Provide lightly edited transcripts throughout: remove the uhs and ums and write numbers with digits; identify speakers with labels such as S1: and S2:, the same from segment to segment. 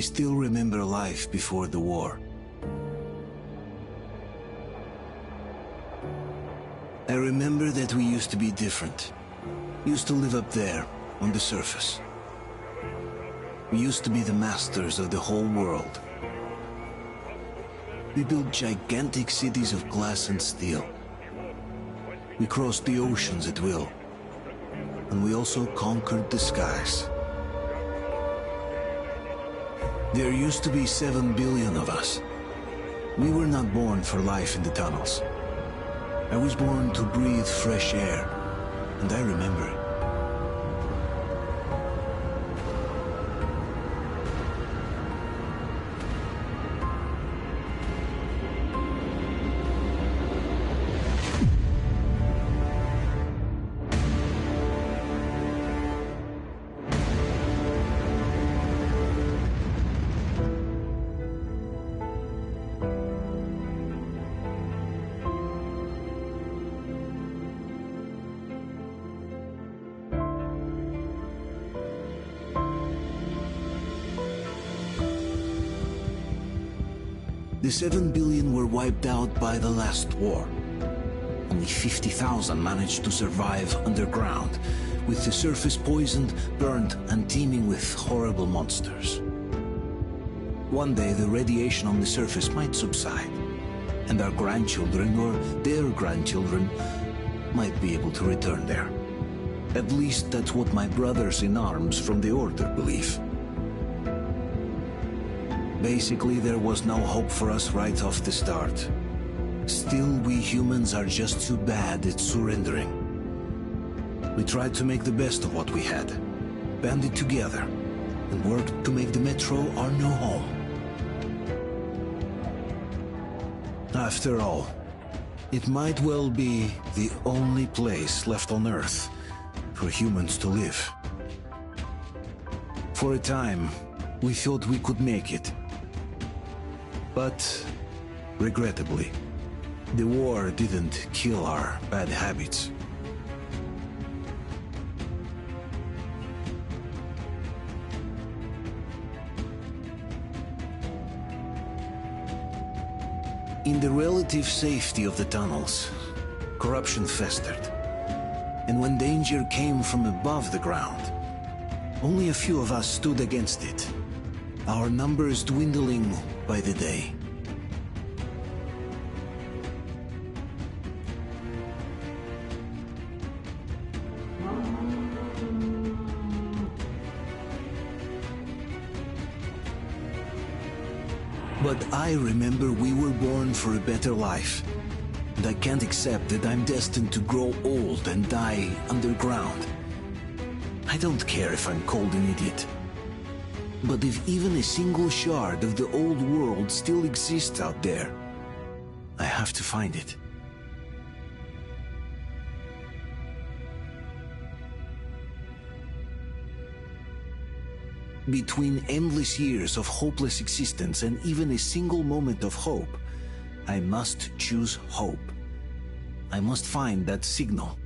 S1: I still remember life before the war. I remember that we used to be different. Used to live up there, on the surface. We used to be the masters of the whole world. We built gigantic cities of glass and steel. We crossed the oceans at will. And we also conquered the skies. There used to be 7 billion of us. We were not born for life in the tunnels. I was born to breathe fresh air, and I remember it. The 7 billion were wiped out by the last war. Only 50,000 managed to survive underground, with the surface poisoned, burned, and teeming with horrible monsters. One day the radiation on the surface might subside, and our grandchildren or their grandchildren might be able to return there. At least that's what my brothers in arms from the Order believe. Basically, there was no hope for us right off the start. Still, we humans are just too bad at surrendering. We tried to make the best of what we had, banded together, and worked to make the Metro our new home. After all, it might well be the only place left on Earth for humans to live. For a time, we thought we could make it. But, regrettably, the war didn't kill our bad habits. In the relative safety of the tunnels, corruption festered. And when danger came from above the ground, only a few of us stood against it, our numbers dwindling by the day. But I remember we were born for a better life, and I can't accept that I'm destined to grow old and die underground. I don't care if I'm called an idiot. But if even a single shard of the old world still exists out there, I have to find it. Between endless years of hopeless existence and even a single moment of hope, I must choose hope. I must find that signal.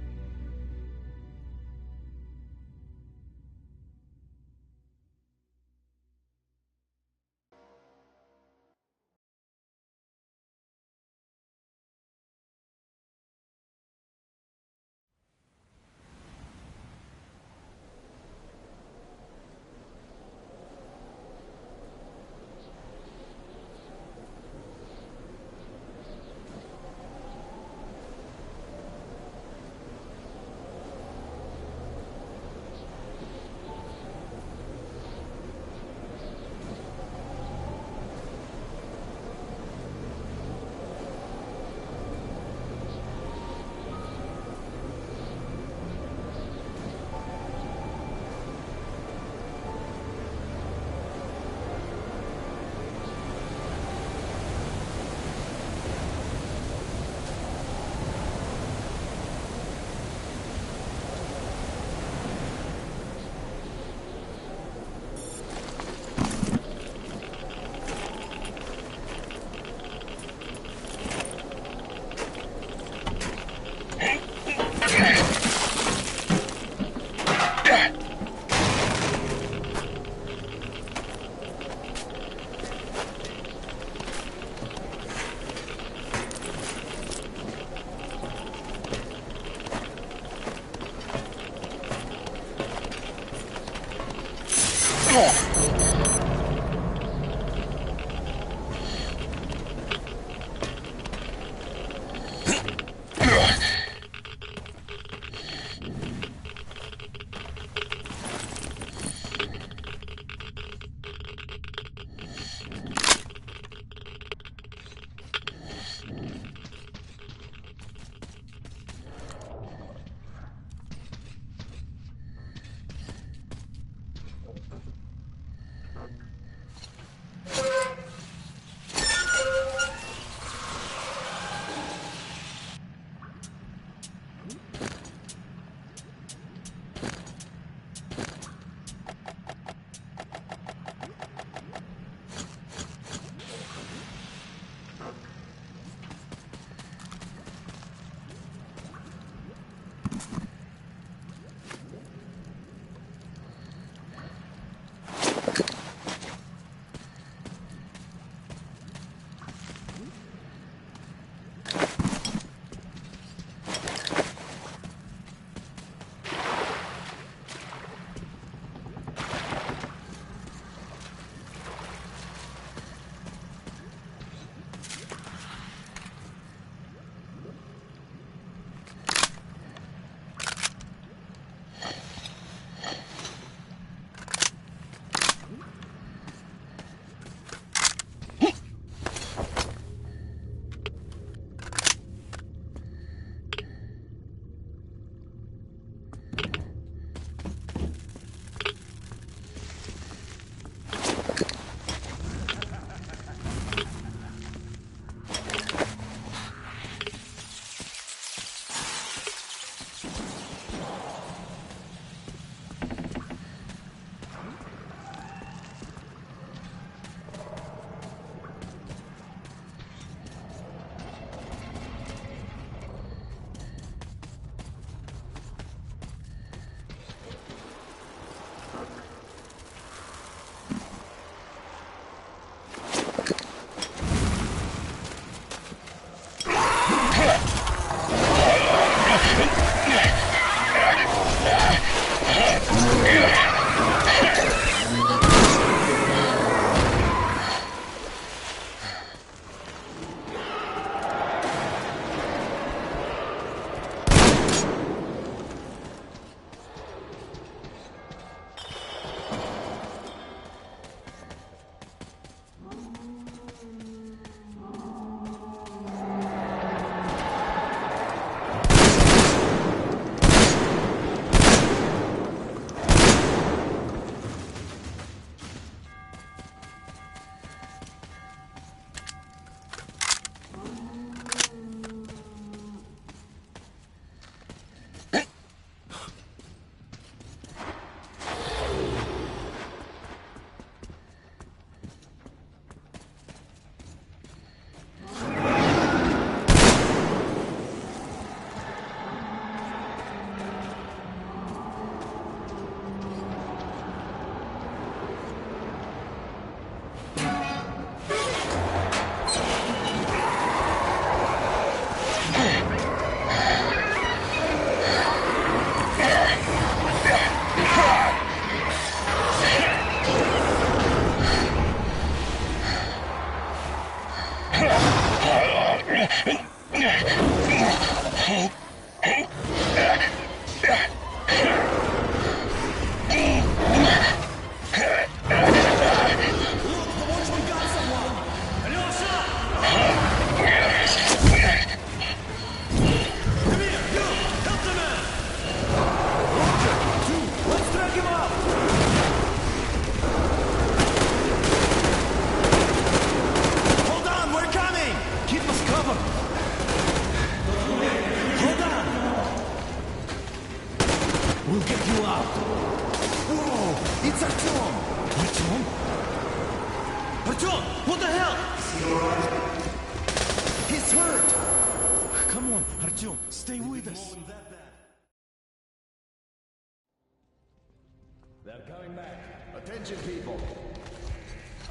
S2: They're coming back. Attention, people.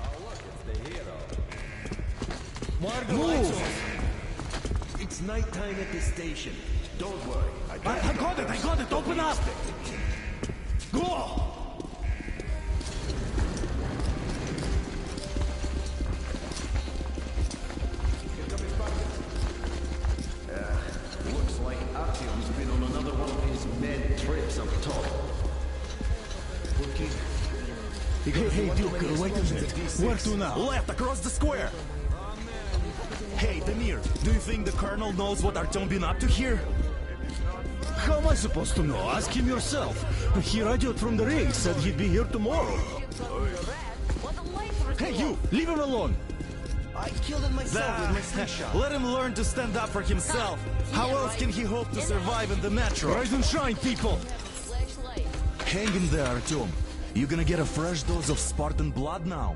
S2: Oh, look, it's the hero. Margo, lights off. It's nighttime at the station. Don't worry. I got it. Open up. Go!
S3: Hey, Duke, wait a minute. Where to now?
S4: Left, across the square! Hey, Damir, do you think the Colonel knows what Artyom been up to here?
S3: How am I supposed to know? Ask him yourself. He radioed from the ring, said he'd be here tomorrow. Hey, you! Leave him alone!
S5: I killed it myself with my slingshot.
S4: Let him learn to stand up for himself. How else can he hope to survive in the metro?
S3: Rise and shine, people!
S4: Hang in there, Artyom. You gonna get a fresh dose of Spartan blood now?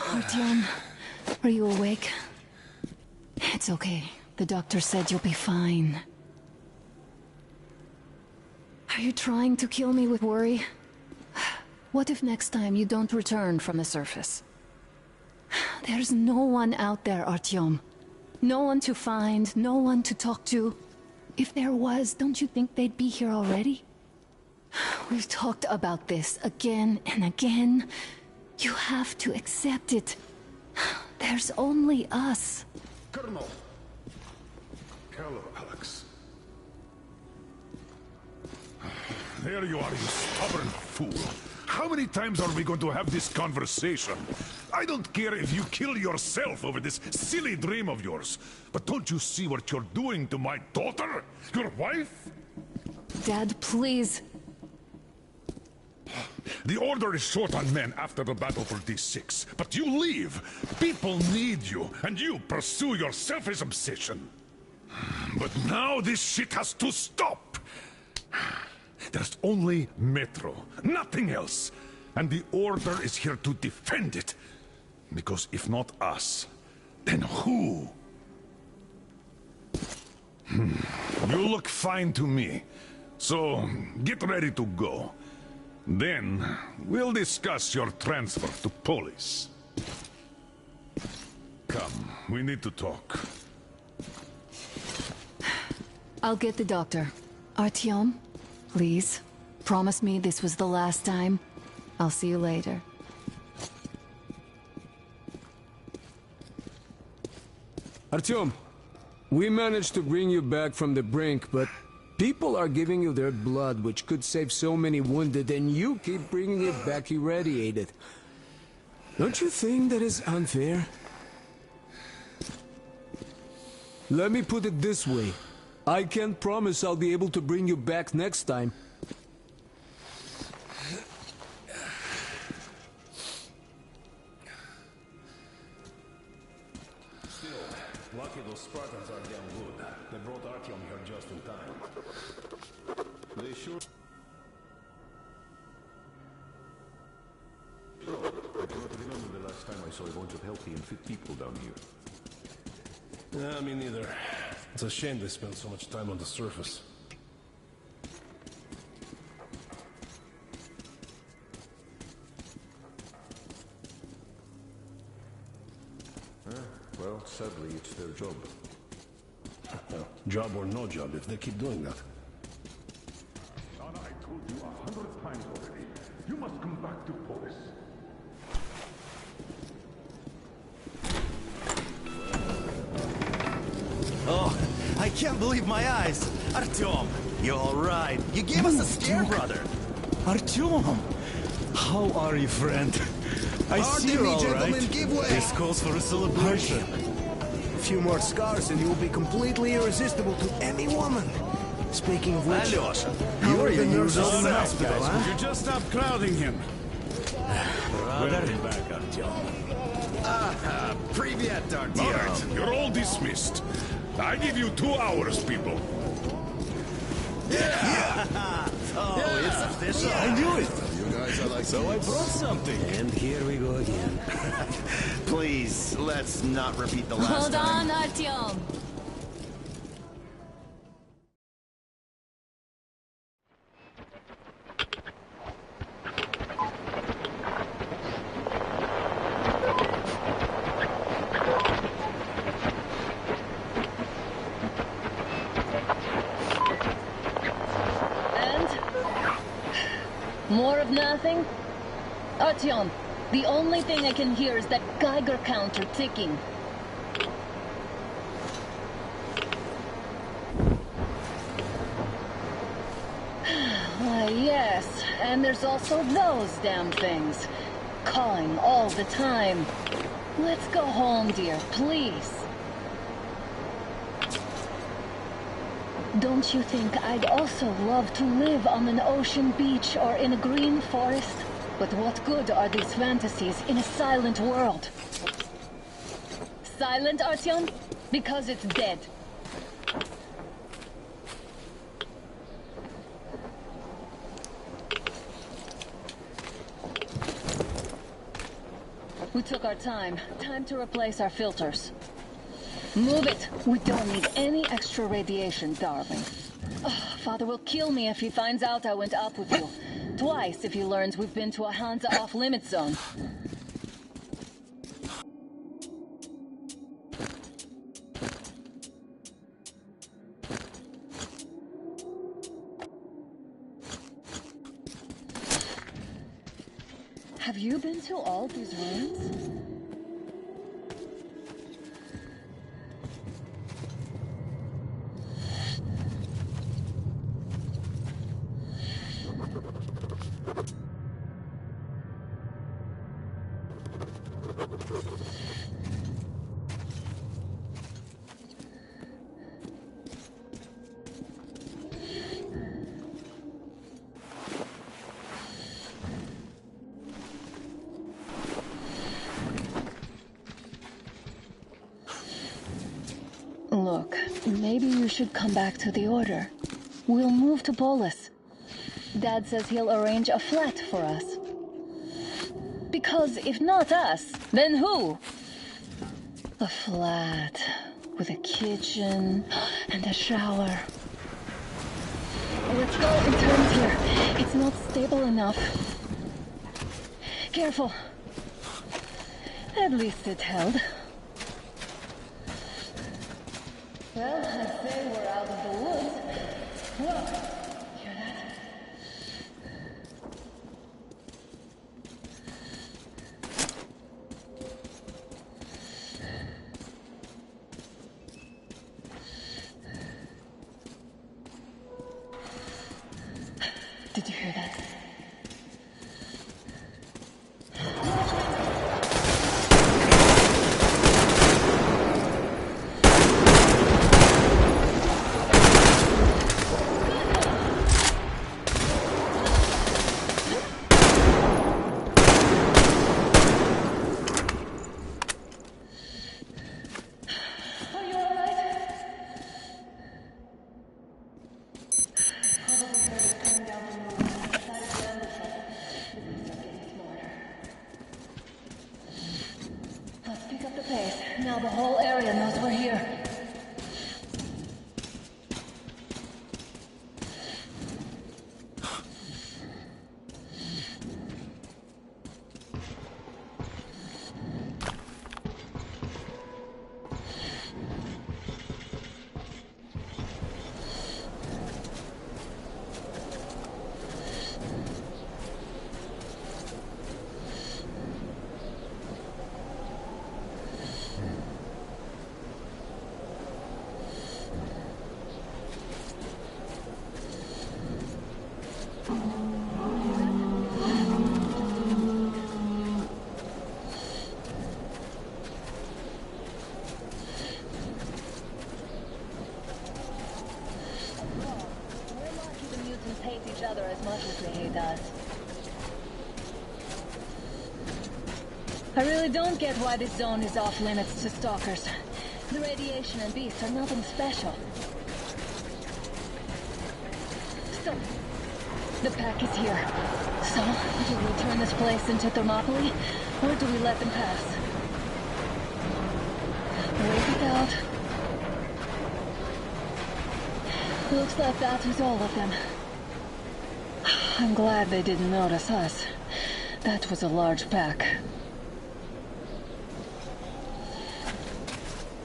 S6: Artyom, are you awake? It's okay. The doctor said you'll be fine. Are you trying to kill me with worry? What if next time you don't return from the surface? There's no one out there, Artyom. No one to find, no one to talk to. If there was, don't you think they'd be here already? We've talked about this again and again. You have to accept it. There's only us.
S2: Colonel. Hello, Alex.
S7: There you are, you stubborn fool. How many times are we going to have this conversation? I don't care if you kill yourself over this silly dream of yours. But don't you see what you're doing to my daughter? Your wife?
S6: Dad, please.
S7: The Order is short on men after the battle for D6. But you leave. People need you, and you pursue your selfish obsession. But now this shit has to stop. There's only Metro, nothing else. And the Order is here to defend it. Because if not us, then who? You look fine to me. So, get ready to go. Then, we'll discuss your transfer to Polis. Come, we need to talk.
S6: I'll get the doctor. Artyom, please. Promise me this was the last time. I'll see you later.
S8: Artyom, we managed to bring you back from the brink, but people are giving you their blood, which could save so many wounded, and you keep bringing it back irradiated. Don't you think that is unfair? Let me put it this way. I can't promise I'll be able to bring you back next time.
S2: Lucky those Spartans are damn good. They brought Artyom here just in time. They sure...
S9: I cannot remember the last time I saw a bunch of healthy and fit people down here.
S2: Yeah, me neither. It's a shame they spend so much time on the surface.
S9: Well, sadly, it's their job.
S2: Job or no job, if they keep doing that.
S7: Son, I told you 100 times already. You must come back to Polis.
S4: Oh, I can't believe my eyes! Artyom, you alright? You gave us a scare, brother!
S3: Artyom! How are you, friend? I see you're all right.
S5: Give way.
S4: This calls for a celebration.
S5: A few more scars and you'll be completely irresistible to any woman. Speaking of which,
S4: Alyosha,
S5: how
S4: you
S5: are
S4: are
S5: the
S4: your
S5: nurses
S4: usual
S5: in the
S4: self,
S5: hospital,
S4: guys.
S5: huh?
S3: You just stop crowding him.
S4: Welcome back, Artyom. Привет,
S7: All
S4: Artyom.
S7: right, you're all dismissed. I give you 2 hours, people.
S4: Oh, it's official.
S3: I knew it.
S2: You guys are like...
S3: So I brought something.
S5: And here we go again.
S4: Please, let's not repeat the last
S6: Hold
S4: time.
S6: on, Artyom. Nothing? Artyom, the only thing I can hear is that Geiger counter ticking. Why, yes, and there's also those damn things. Calling all the time. Let's go home, dear, please. Don't you think I'd also love to live on an ocean beach or in a green forest? But what good are these fantasies in a silent world? Silent, Artyom? Because it's dead. We took our time. Time to replace our filters. Move it! We don't need any extra radiation, darling. Oh, Father will kill me if he finds out I went up with you. Twice if he learns we've been to a Hansa off-limit zone. Have you been to all these ruins? Look, maybe you should come back to the Order. We'll move to Polis. Dad says he'll arrange a flat for us. Because if not us, then who? A flat with a kitchen and a shower. Let's go in turns here. It's not stable enough. Careful. At least it held. Well, I'd say we're out of the woods. Whoa! Hear that? Did you hear that? Now the whole area knows we're here. As much as they hate us. I really don't get why this zone is off limits to stalkers. The radiation and beasts are nothing special. So, the pack is here. So, do we turn this place into Thermopylae, or do we let them pass? Wait it out. Looks like that was all of them. I'm glad they didn't notice us. That was a large pack.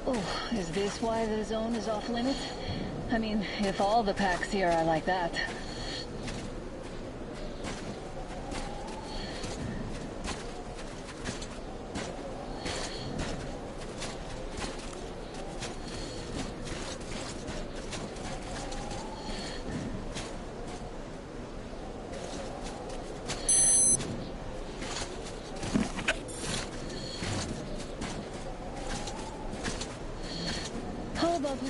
S6: Oh, is this why the zone is off limits? I mean, if all the packs here are like that.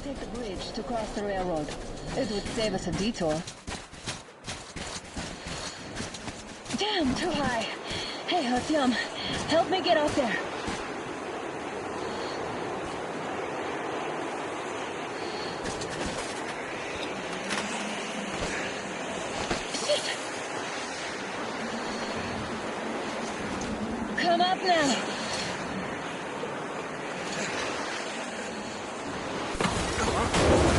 S6: take the bridge to cross the railroad. It would save us a detour. Damn, too high. Hey, Artyom, help me get out there. Shit! Come up now.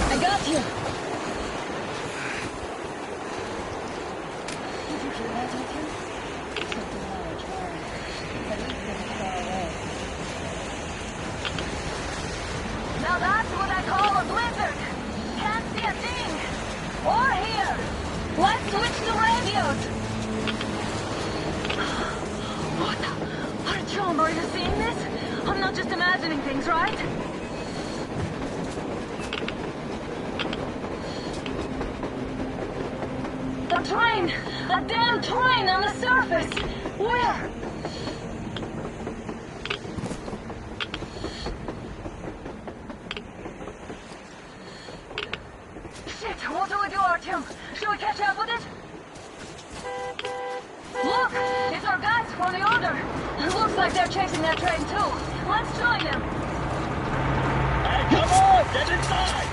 S6: I got you. Did you hear that, Artyom? Something large, roaring. At least it was far away. Now that's what I call a blizzard. Can't see a thing. Or hear. Let's switch to radios. What the? Artyom, are you seeing this? I'm not just imagining things, right? A train! A damn train on the surface! Where? Shit, what do we do, Artyom? Should we catch up with it? Look! It's our guys from the Order! Looks like they're chasing that train too. Let's join them!
S10: Hey, come on! Get inside!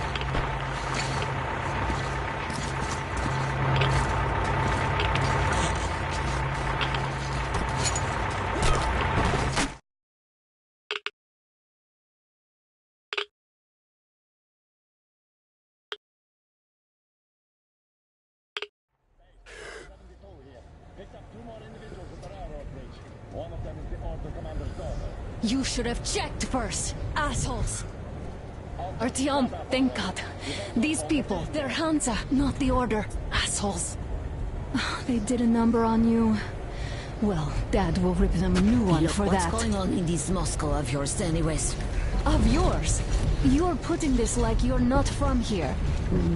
S6: You should have checked first, assholes! Artyom, thank God. These people, they're Hansa, not the Order. Assholes. They did a number on you. Well, Dad will rip them a new one for that.
S11: What's going on in this Moscow of yours anyways?
S6: Of yours? You're putting this like you're not from here.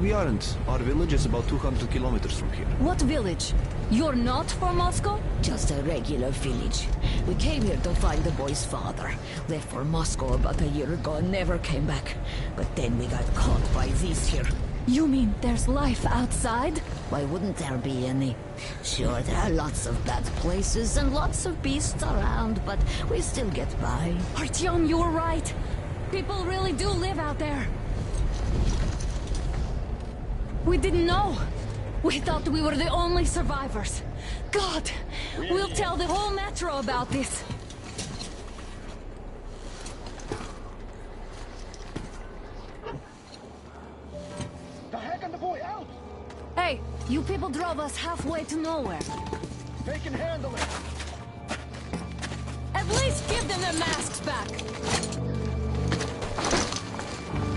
S5: We aren't. Our village is about 200 kilometers from here.
S6: What village? You're not from Moscow?
S11: Just a regular village. We came here to find the boy's father. Left for Moscow about a year ago and never came back. But then we got caught by these here.
S6: You mean there's life outside?
S11: Why wouldn't there be any? Sure, there are lots of bad places and lots of beasts around, but we still get by.
S6: Artyom, you were right. People really do live out there. We didn't know. We thought we were the only survivors. God, we'll tell the whole metro about this.
S10: The heck and the boy out!
S6: Hey, you people drove us halfway to nowhere.
S10: They can handle it!
S6: At least give them their masks back.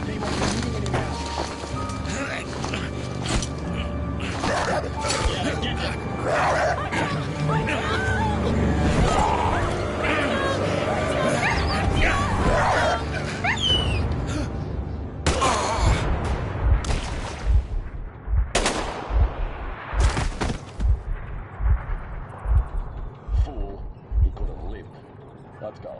S10: They won't be needing any masks. Fool. He could have lived. Let's go.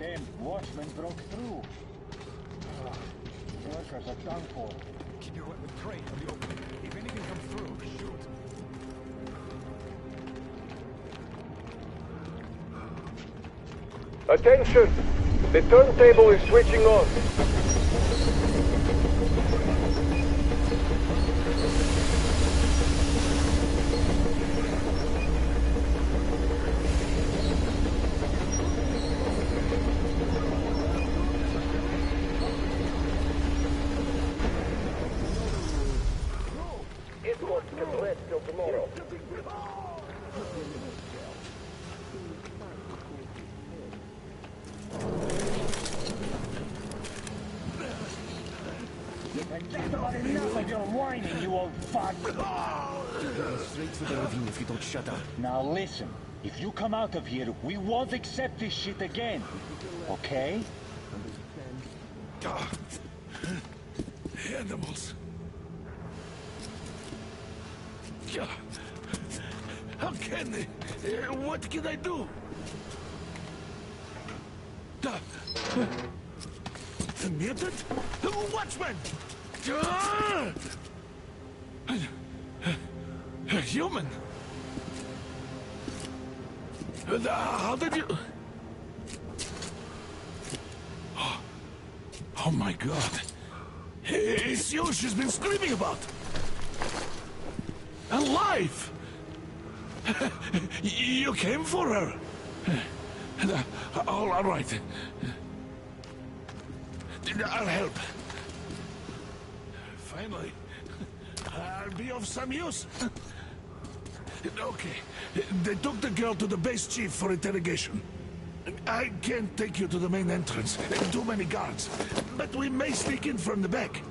S10: Damn watchman broke through. Workers are done for.
S3: Keep your weapon trained on the opening. If anything comes through, shoot.
S12: Attention! The turntable is switching on. Escort can rest till tomorrow.
S10: And that's about enough of your whining, you old fuck!
S5: Straight to the ravine if you don't shut up.
S10: Now listen, if you come out of here, we won't accept this shit again. Okay?
S7: Animals. How can they? What can I do? The mutant? Watchman! A human? How did you... Oh my god. It's you she's been screaming about. Alive! You came for her. All right. I'll help. Finally, I'll be of some use. Okay, they took the girl to the base chief for interrogation. I can't take you to the main entrance. Too many guards. But we may sneak in from the back.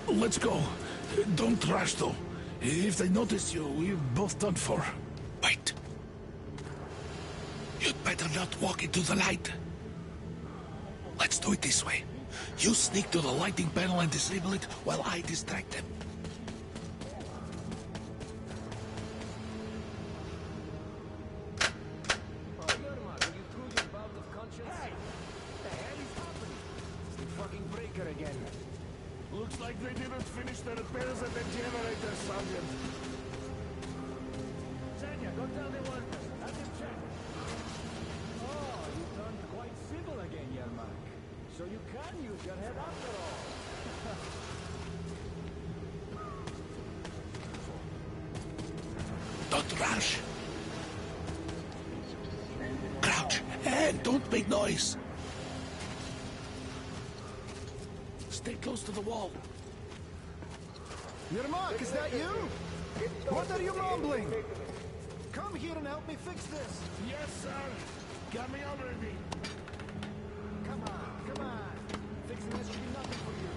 S7: Let's go. Don't rush, though. If they notice you, we're both done for. Wait. You'd better not walk into the light. Let's do it this way. You sneak to the lighting panel and disable it while I distract them. Looks like they didn't finish the repairs at the generator, Sergeant.
S3: Sanya, go tell the workers. Have them check. Oh, you turned quite civil again, Yermak. So you can use your head after all.
S7: Don't rush. Crouch and don't make noise. Stay close to the wall.
S5: Yermak, is that you? What are you mumbling? Come here and help me fix this.
S7: Yes, sir. Got me already.
S5: Come on. Fixing this should be nothing for you.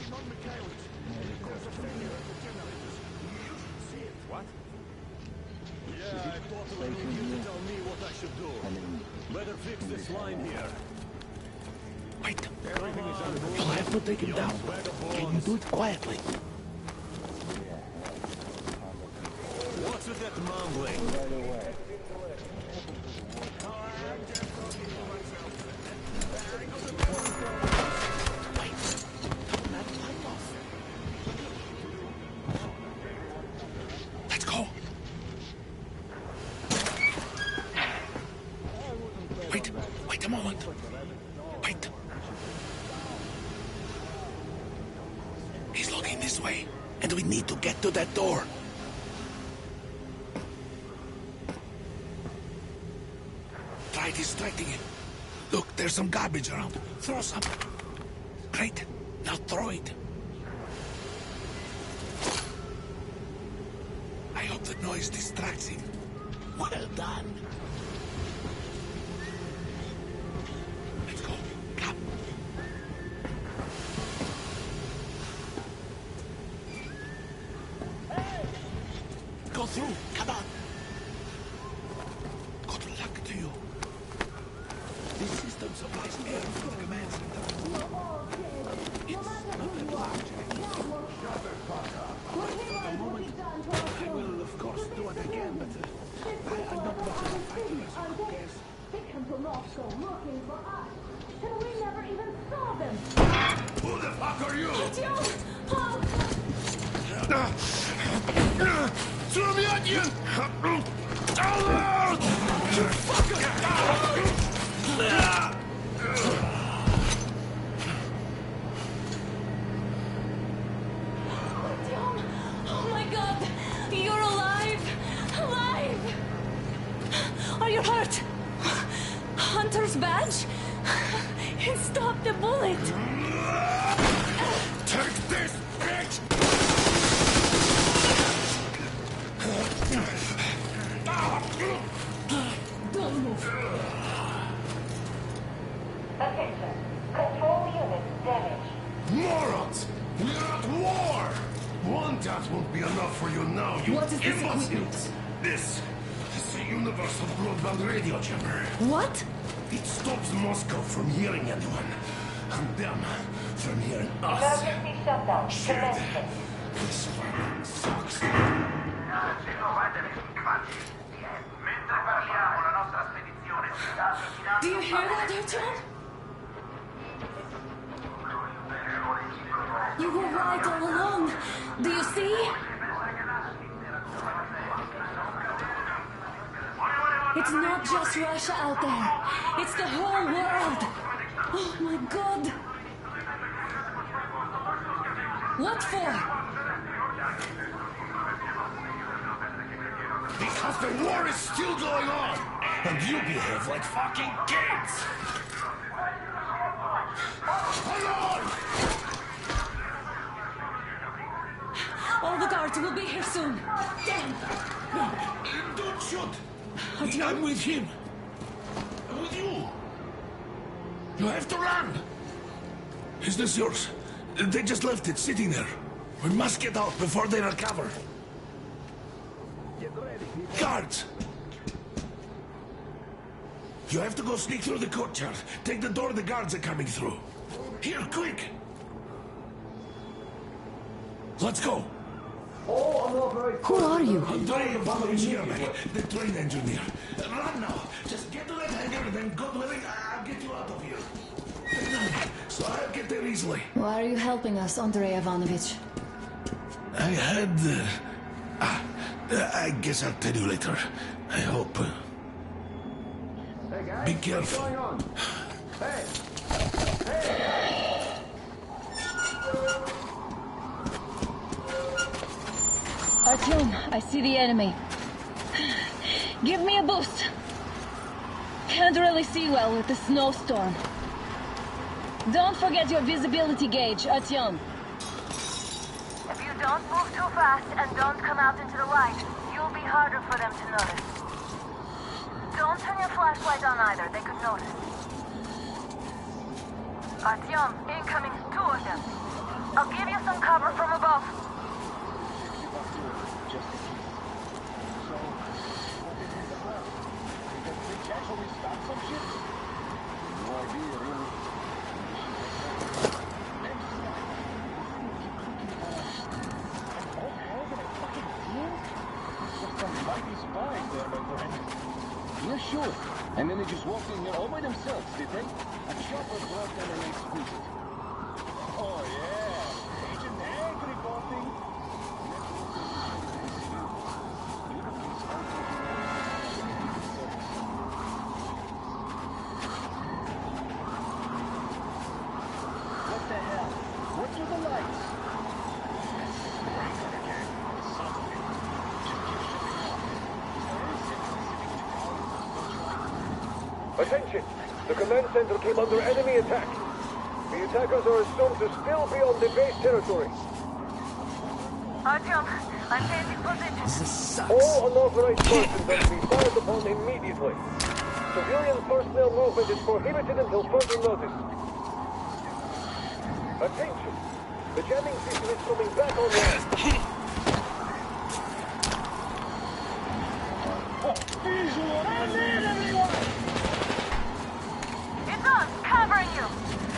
S7: Simon Mikhailовich. There's a failure at the generators. You should see it. What?
S3: Yeah, I thought it would be you to tell me what I should do. Better fix this line here.
S7: Wait. You'll have to take him down. Can you do it quietly?
S3: What's with that mumbling?
S7: Let's go. Wait.
S1: moment. Wait. He's looking this way, and we need to get to that door. Try distracting him. Look, there's some garbage around. Throw some. Great. Now throw it. I hope the noise distracts him. Well done. Let's go. Come. Go through. Come on. Good luck to you. This system supplies air for the command center. It's not that large. For the moment, I will, of course, do what I can, but I'm not much of a fighter, so who cares?
S13: They come to Moscow looking for us, and we never even saw them.
S7: Who the fuck are you? Throw me at you! You fucker!
S6: Oh my god! You're alive! Alive! Are you hurt? Hunter's badge? He stopped the bullet!
S7: Take this, bitch!
S6: Don't move.
S13: Attention. Control unit damaged.
S7: Morons! We're at war! One dot won't be enough for you now, you
S6: What is this
S7: imbeciles!
S6: equipment?
S7: This is a universal broadband radio jammer.
S6: What?
S7: It stops Moscow from hearing anyone. And them from hearing us.
S13: Emergency shutdown.
S7: Shit.
S13: Commencement.
S7: This fucking sucks.
S6: Do you hear that, Artyom? You were right all along. Do you see? It's not just Russia out there. It's the whole world. Oh my god. What for?
S7: Because the war is still going on, and you behave like fucking kids! Hold on!
S6: All the guards will be here soon. Damn.
S7: Don't shoot!
S6: Artyom?
S7: I'm with him. I'm with you. You have to run. Is this yours? They just left it sitting there. We must get out before they recover. Guards! You have to go sneak through the courtyard. Take the door the guards are coming through. Here, quick! Let's go.
S6: Who are you?
S7: Andrei Ivanovich Yermak, the train engineer. Run now. Just get to that hangar, then God willing, I'll get you out of here. So I'll get there easily.
S6: Why are you helping us, Andrei Ivanovich?
S7: I had... I guess I'll tell you later. I hope.
S3: Hey guys,
S7: Be careful.
S3: what's going on? Hey!
S6: Artyom, I see the enemy. Give me a boost. Can't really see well with the snowstorm. Don't forget your visibility gauge, Artyom.
S13: If you don't move too fast and don't come out into the light, you'll be harder for them to notice. Don't turn your flashlight on either, they could notice. Artyom, incoming, 2 of them. I'll give you some cover from above.
S10: Yeah, sure. And then they just walked in here all by themselves, did they? A chopper brought them an exquisite. Oh, yeah. Agent Hank reporting.
S12: Attention! The command center came under enemy attack. The attackers are assumed to still be on the base territory.
S13: Artyom, I'm changing position.
S12: All unauthorized persons are to be fired upon immediately. Civilian personnel movement is prohibited until further notice. Attention! The jamming system is coming back online.
S13: It's on! Covering you!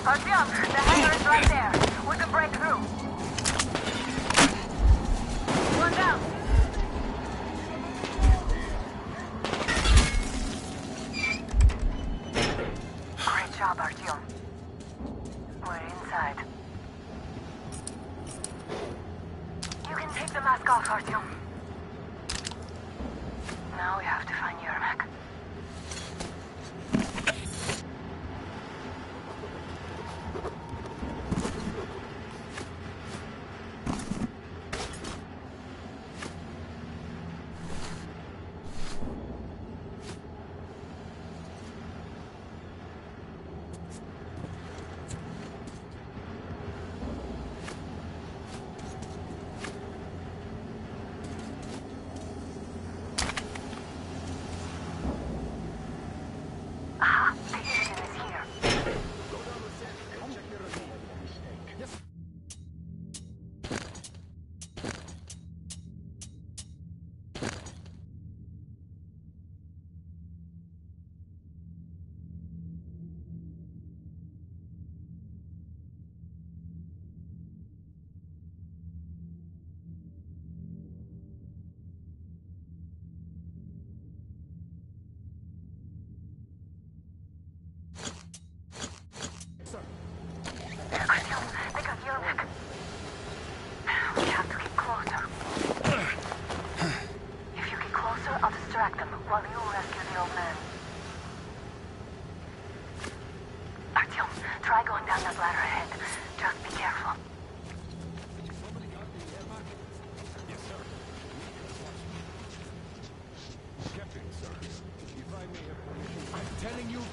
S13: Artyom, the hangar is right there. We can break through. One down. Great job, Artyom. We're inside. You can take the mask off, Artyom. Now we have to find Yermak.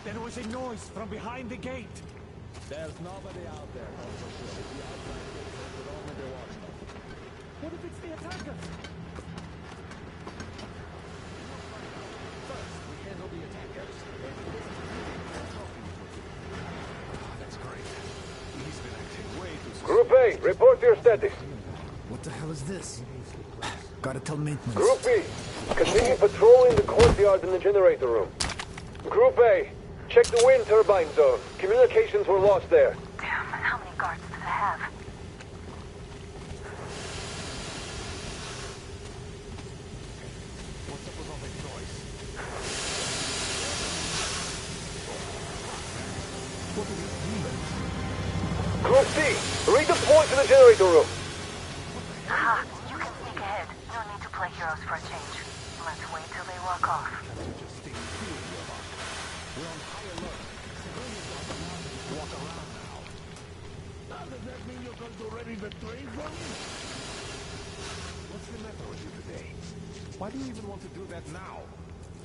S3: There was a noise from behind the gate. There's nobody out there. The outside gate would only be watching. What if it's the attackers? First, we handle the attackers.
S2: That's great. He's been acting way too slow.
S12: Group A, report your status.
S5: What the hell is this? Gotta tell maintenance.
S12: Group B, continue patrolling the courtyard in the generator room. Group A, check the wind turbine zone. Communications were lost there.
S13: Damn, how many guards do they have?
S2: What's up with all that noise? What are these demons?
S12: Group C, redeploy to the generator room.
S13: Aha, you can sneak ahead. No need to play heroes for a change. Let's wait till they walk off.
S2: Just stay cool, Yermak. We're on high alert. Civilians are allowed to walk around now. Does that mean you're going to ready the train for me? What's the matter with you today? Why do you even want to do that now?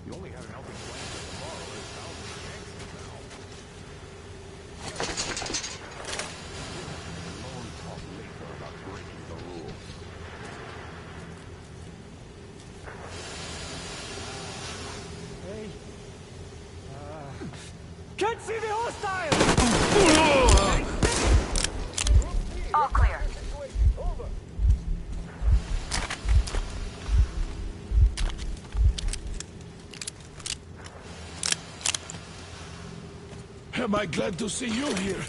S2: You only have an helping plan for tomorrow. It sounds gangster now. Long talk later about breaking the rules.
S3: Hey. Can't see the hostiles!
S13: All clear.
S7: Am I glad to see you here?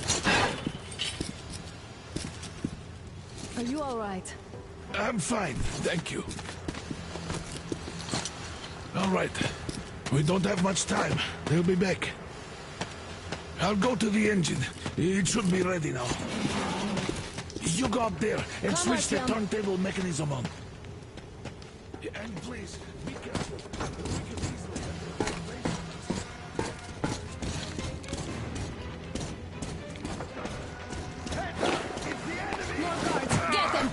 S6: Are you all right?
S7: I'm fine, thank you. All right. We don't have much time. They'll be back. I'll go to the engine. It should be ready now. You go up there and
S6: Come
S7: switch the
S6: on,
S7: turntable mechanism on. And please, be careful. We can easily enter the base.
S6: Get them!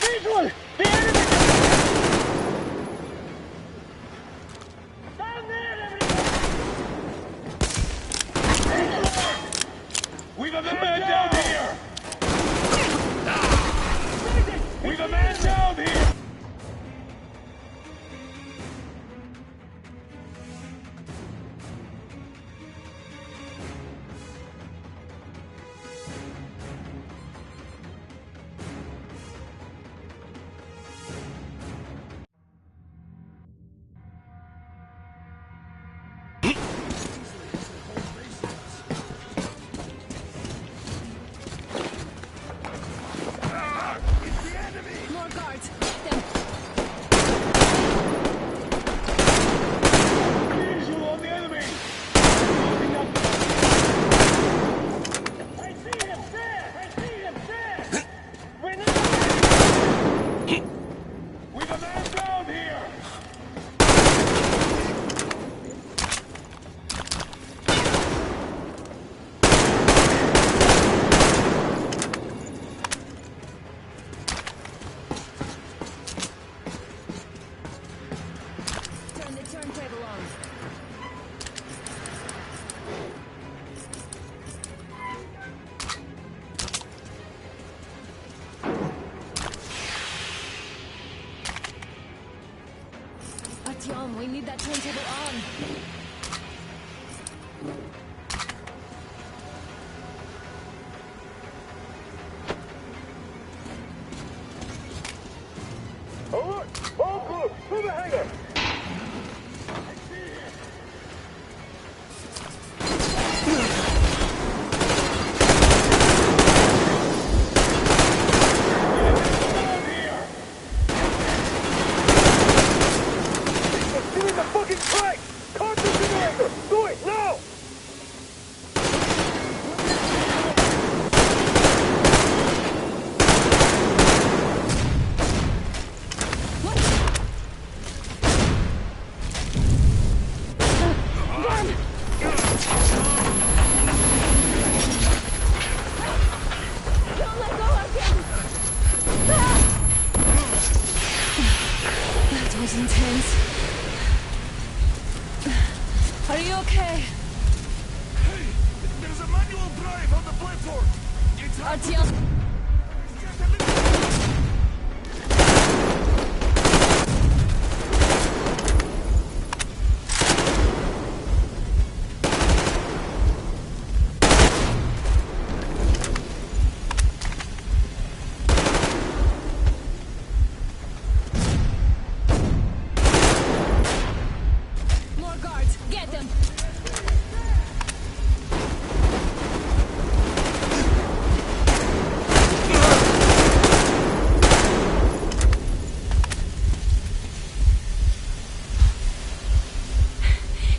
S10: Visual! The enemy!
S11: Artyom, we need that turntable on.
S12: All right, all groups, to the hangar! Get in the fucking track! Contact the generator! Do it, now!
S11: Don't let go, Artyom! That was intense. Are you okay?
S2: Hey, there's a manual drive on the platform. It's
S11: Artyom! More guards! Get them!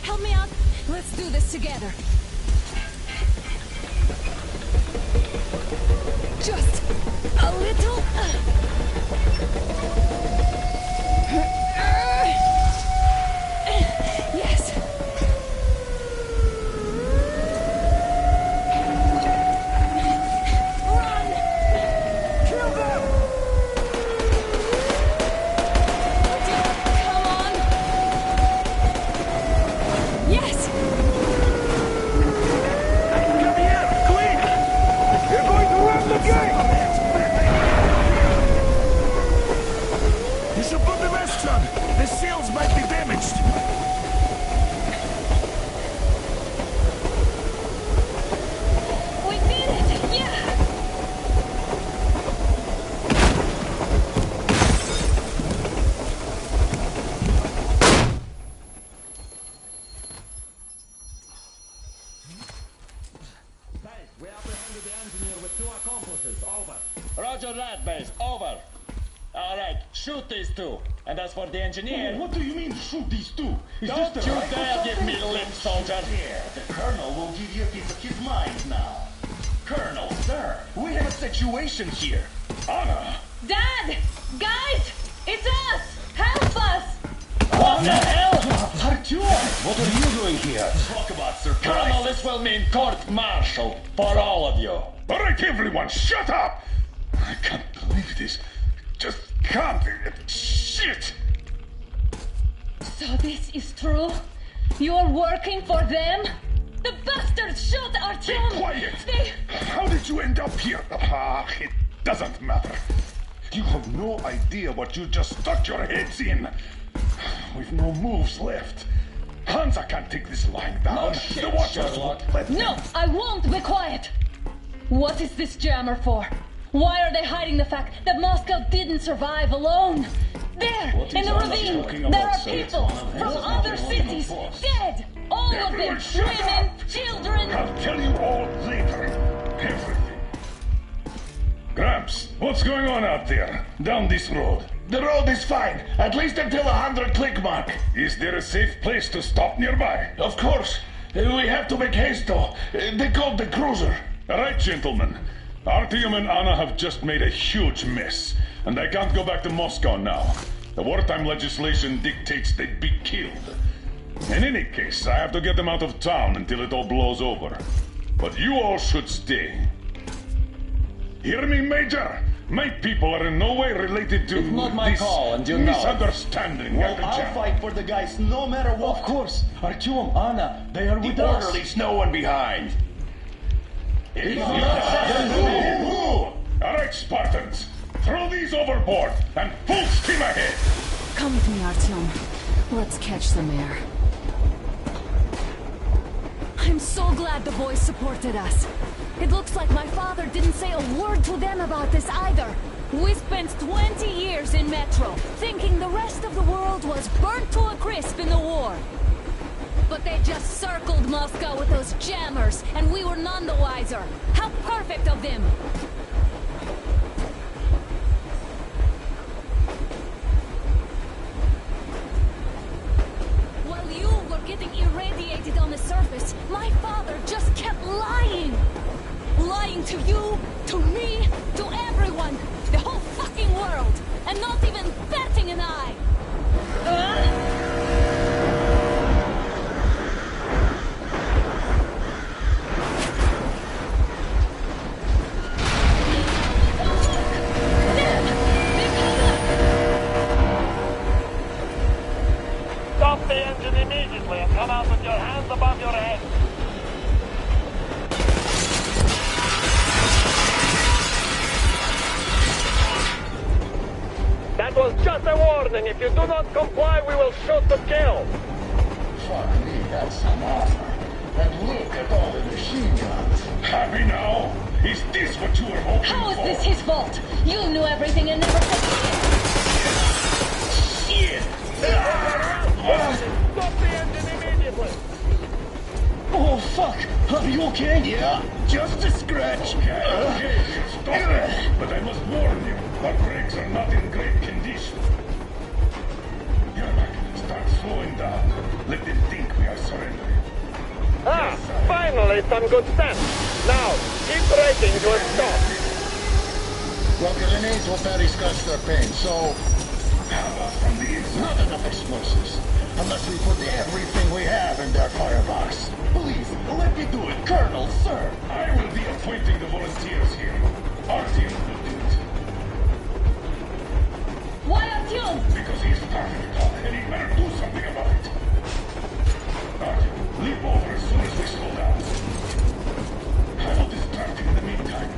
S11: Help me out! Let's do this together! Just a little... Yes! Run! Kill them! Come on! Yes!
S2: Come here, quick!
S12: You're going to ram the gate!
S2: You should put the vest on. The seals might be damaged.
S11: We did it! Yeah!
S3: We apprehended the engineer with 2 accomplices. Over.
S10: Roger that, base. Over. All right, shoot these 2. And as for the engineer...
S2: What do you mean, shoot these 2?
S10: Don't you dare give me lip, soldier!
S2: Here, the Colonel will give you a piece of his mind now. Colonel, sir, we have a situation here. Anna!
S13: Dad! Guys! It's us! Help us!
S10: What the hell?
S2: Artyom, what are you doing here? Talk about surprise.
S10: Colonel, this will mean court-martial for all of you.
S7: All right, everyone, shut up! I can't believe this. Just can't. Shit!
S13: So this is true? You're working for them? The bastards shot Artyom!
S7: Be quiet!
S13: They...
S7: How did you end up here? It doesn't matter. You have no idea what you just stuck your heads in. We've no moves left. Hansa can't take this lying down.
S10: No shit,
S7: the Watchers
S10: Sherlock.
S7: won't let
S13: No,
S7: them.
S13: I won't be quiet! What is this jammer for? Why are they hiding the fact that Moscow didn't survive alone? There,
S10: What
S13: in
S10: is
S13: the
S10: Anna
S13: ravine,
S10: talking
S13: there
S10: about,
S13: are
S10: sir?
S13: people from other cities, dead! All of them!
S7: Everyone shut
S13: Women,
S7: up!
S13: children!
S7: I'll tell you all later. Everything. Gramps, what's going on out there? Down this road?
S2: The road is fine, at least until 100 click mark.
S7: Is there a safe place to stop nearby?
S2: Of course. We have to make haste though. They called the cruiser.
S7: All right, gentlemen. Artyom and Anna have just made a huge mess, and they can't go back to Moscow now. The wartime legislation dictates they'd be killed. In any case, I have to get them out of town until it all blows over. But you all should stay. Hear me, Major? My people are in no way related to
S10: It's not my
S7: this
S10: call, and you know it.
S7: misunderstanding.
S2: Well,
S7: at the
S2: I'll
S7: jam.
S2: fight for the guys no matter what.
S10: Of course, Artyom, Anna, they are with us.
S2: Orderlies, no one behind.
S7: All right, Spartans. Throw these overboard and full steam ahead.
S6: Come with me, Artyom. Let's catch some air. I'm so glad the boys supported us. It looks like my father didn't say a word to them about this either. We spent 20 years in Metro, thinking the rest of the world was burnt to a crisp in the war. But they just circled Moscow with those jammers, and we were none the wiser. How perfect of them! While you were getting irradiated on the surface, my father just kept lying! Lying to you, to me, to everyone! The whole fucking world! And not even batting an eye!
S2: Stop the engine immediately and come out with your hands above your head. That was just a warning. If you do not comply, we will shoot to kill.
S10: Fuck me, that's some offer. And look at all the machine guns.
S7: Happy now? Is this what you were hoping
S6: How is
S7: for?
S6: this his fault? You knew everything and never said
S10: Shit!
S2: Stop the engine immediately.
S10: Oh, fuck! Are you okay? Yeah, just a scratch.
S7: Okay, stop it. But I must warn you, our brakes are not in great condition. Yermak, start slowing down. Let them think we are surrendering.
S2: Ah, finally some good sense. Now, keep braking to a stop.
S10: Well, grenades will barely scratch their paint, so...
S7: How about from the inside?
S10: Not enough explosives. Unless we put everything we have in their firebox. Please, let me do it, Colonel, sir.
S7: I will be appointing the volunteers here. Artyom will do it.
S6: Why Artyom?
S7: Because he's starting to talk, and he better do something about it. Artyom, leap over as soon as we slow down. I will distract him in the meantime.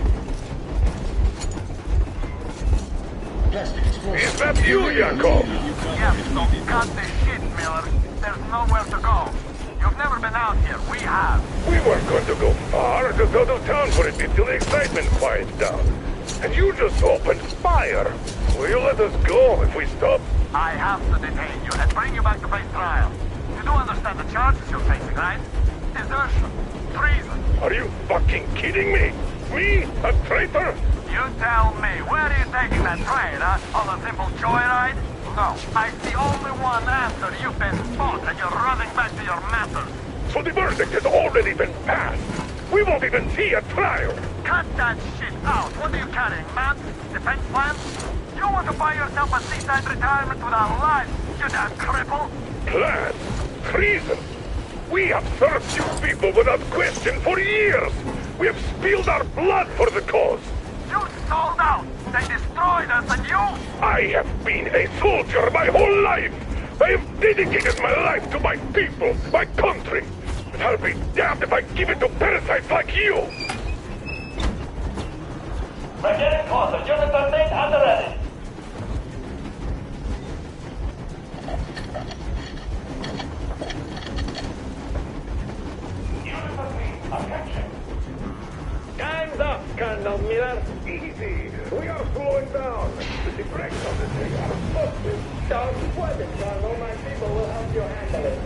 S10: Plastic explosives.
S2: Is that you, Yakov?
S14: Yes, so cut the shit, Miller. There's nowhere to go. You've never been out here. We have.
S2: We weren't going to go far, just out of town for a bit till the excitement quiets down. And you just opened fire. Will you let us go if we stop?
S14: I have to detain you and bring you back to face trial. You do understand the charges you're facing, right? Desertion. Treason.
S2: Are you fucking kidding me? Me? A traitor?
S14: You tell me. Where are you taking that train, huh? On a simple joyride? No. I see only one answer. You've been fought and you're running back to your masters.
S2: So the verdict has already been passed. We won't even see a trial.
S14: Cut that shit out. What are you carrying, man? Defense plans? You want to buy yourself a seaside retirement without life, you damn cripple?
S2: Plan? Treason? We have served you people without question for years. We have spilled our blood for the cause.
S14: You sold out. They destroyed us and you...
S2: I have been a soldier my whole life. I have dedicated my life to my people, my country. And I'll be damned if I give it to parasites like you.
S14: We're getting closer. Unit 13 at the ready. Unit 13, attention.
S2: Hands up, Colonel Miller. Easy. We are slowing down. The brakes on this thing are busted. Don't sweat it, Colonel. My people will help you handle it.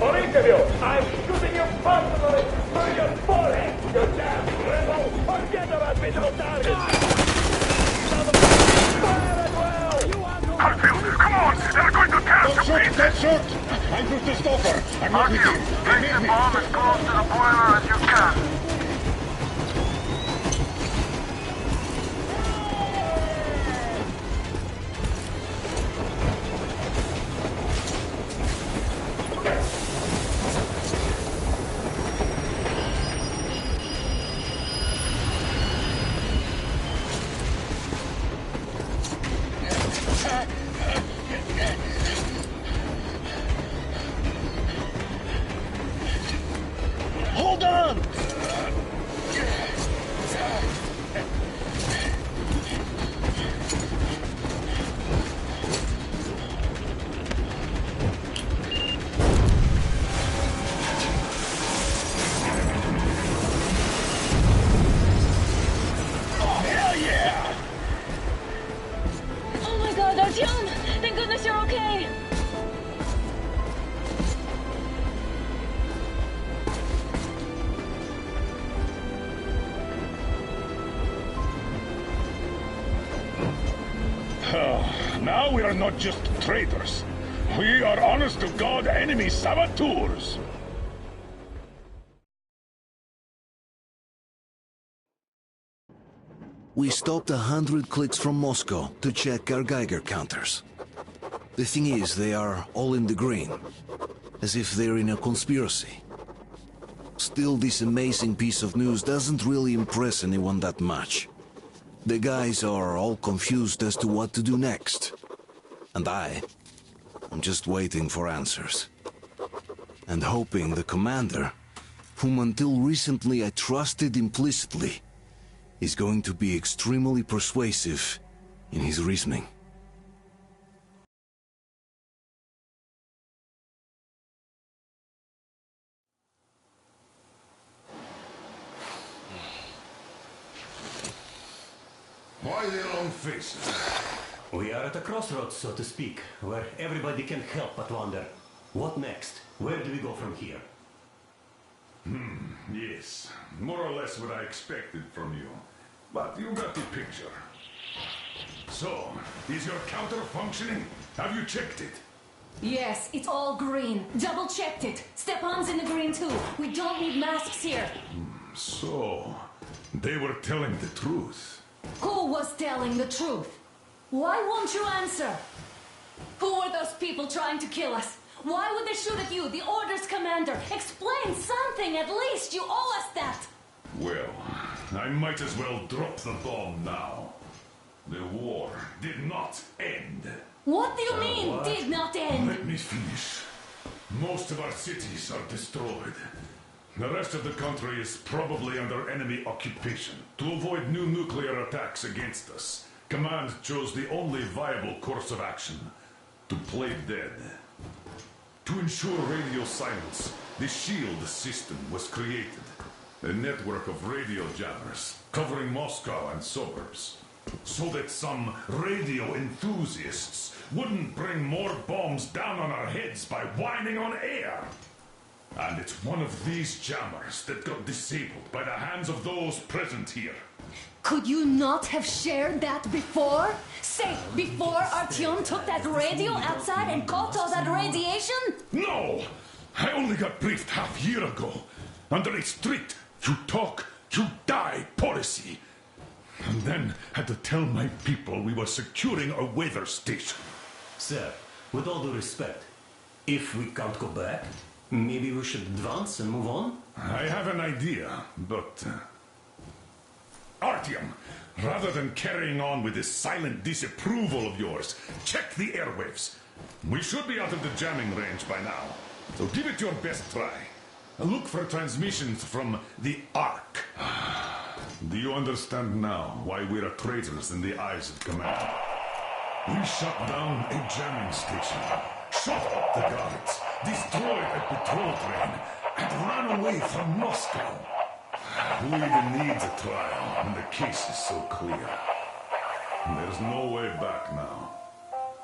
S2: On each of you, I'm shooting you personally through your forehead, you damn rebel! Forget about me, no target! Fire as well!
S14: Harfield, come on! They're going to tear us to pieces!
S2: Don't shoot! I'm just a stopper! I'm not with you!
S14: Take the bomb as close to the boiler as you can.
S2: Hold on!
S11: Oh my god, Artyom! Thank goodness you're okay!
S7: Now we are not just traitors. We are honest-to-God enemy saboteurs.
S1: We stopped 100 clicks from Moscow to check our Geiger counters. The thing is, they are all in the green, as if they're in a conspiracy. Still, this amazing piece of news doesn't really impress anyone that much. The guys are all confused as to what to do next. And I'm just waiting for answers. And hoping the commander, whom until recently I trusted implicitly, is going to be extremely persuasive in his reasoning.
S7: Why the long faces?
S4: We are at a crossroads, so to speak, where everybody can help but wonder. What next? Where do we go from here?
S7: Yes, more or less what I expected from you. But you got the picture. So, is your counter functioning? Have you checked it?
S6: Yes, it's all green. Double-checked it. Stepan's in the green too. We don't need masks here.
S7: So, they were telling the truth.
S6: Who was telling the truth? Why won't you answer? Who were those people trying to kill us? Why would they shoot at you, the Order's commander? Explain something, at least. You owe us that.
S7: Well, I might as well drop the bomb now. The war did not end.
S6: What do you mean, did not end?
S7: Let me finish. Most of our cities are destroyed. The rest of the country is probably under enemy occupation. To avoid new nuclear attacks against us, Command chose the only viable course of action: to play dead. To ensure radio silence, the SHIELD system was created. A network of radio jammers covering Moscow and suburbs. So that some radio enthusiasts wouldn't bring more bombs down on our heads by whining on air. And it's one of these jammers that got disabled by the hands of those present here.
S6: Could you not have shared that before? Say, before Artyom took that radio outside and caught all that radiation?
S7: No! I only got briefed half year ago. Under a strict, you talk, you die policy. And then had to tell my people we were securing a weather station.
S4: Sir, with all due respect, if we can't go back, maybe we should advance and move on?
S7: I have an idea, but... Artyom, rather than carrying on with this silent disapproval of yours, check the airwaves. We should be out of the jamming range by now, so give it your best try. Look for transmissions from the Ark. Do you understand now why we're traitors in the eyes of Command? We shut down a jamming station, shot up the guards, destroyed a patrol train, and ran away from Moscow. Who even needs a trial when the case is so clear? There's no way back now.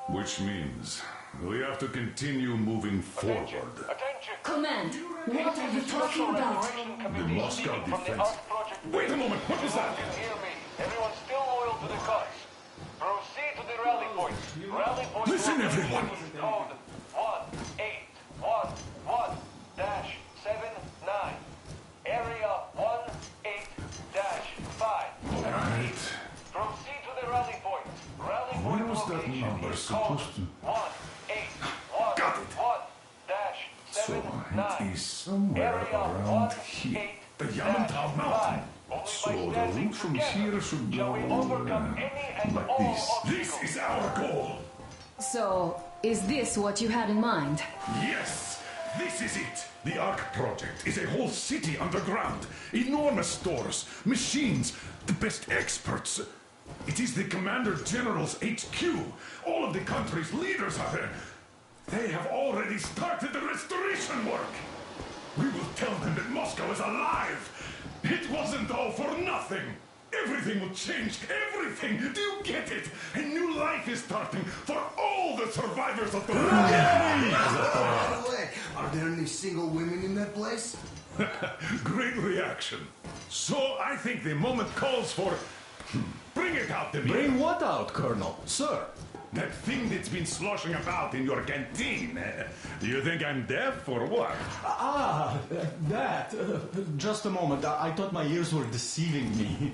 S7: Which means we have to continue moving forward.
S2: Attention.
S6: Command, what are you talking about?
S7: The Moscow defense. Wait a moment, what was that?
S10: Hear me. Everyone's still loyal to the cause. Proceed to the rally point. Rally point.
S7: Listen, everyone.
S10: Code 1811-79. Area 18-5.
S7: Alright.
S10: Proceed to the rally point. Rally point.
S7: Where was that number supposed to...
S10: 1811-79.
S7: Got it. So it is somewhere around here. The Yamantau Mountain. So the route from here should go like this. This is our goal.
S6: So, is this what you had in mind?
S7: Yes, this is it. The Ark Project is a whole city underground. Enormous stores, machines, the best experts. It is the Commander General's HQ. All of the country's leaders are there. They have already started the restoration work. We will tell them that Moscow is alive. It wasn't all for nothing. Everything will change. Everything. Do you get it? A new life is starting for all the survivors of the war.
S5: By the way, are there any single women in that place?
S7: Great reaction. So I think the moment calls for... Bring it out, Demir.
S15: Bring what out, Colonel? Sir?
S7: That thing that's been sloshing about in your canteen. Do you think I'm deaf or what?
S15: That. Just a moment. I thought my ears were deceiving me.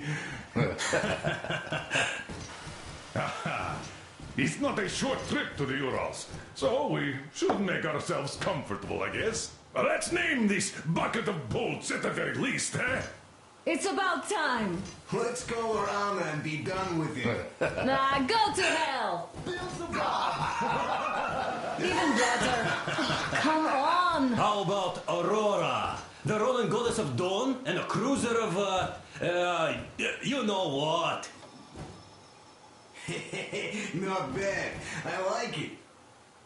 S7: It's not a short trip to the Urals, so we should make ourselves comfortable, I guess. Let's name this bucket of bolts at the very least, eh?
S6: It's about time!
S5: Let's go around and be done with it.
S6: Nah, go to hell! Even better. Come on!
S15: How about Aurora? The Roman goddess of dawn and a cruiser of, you know what?
S5: Not bad. I like it.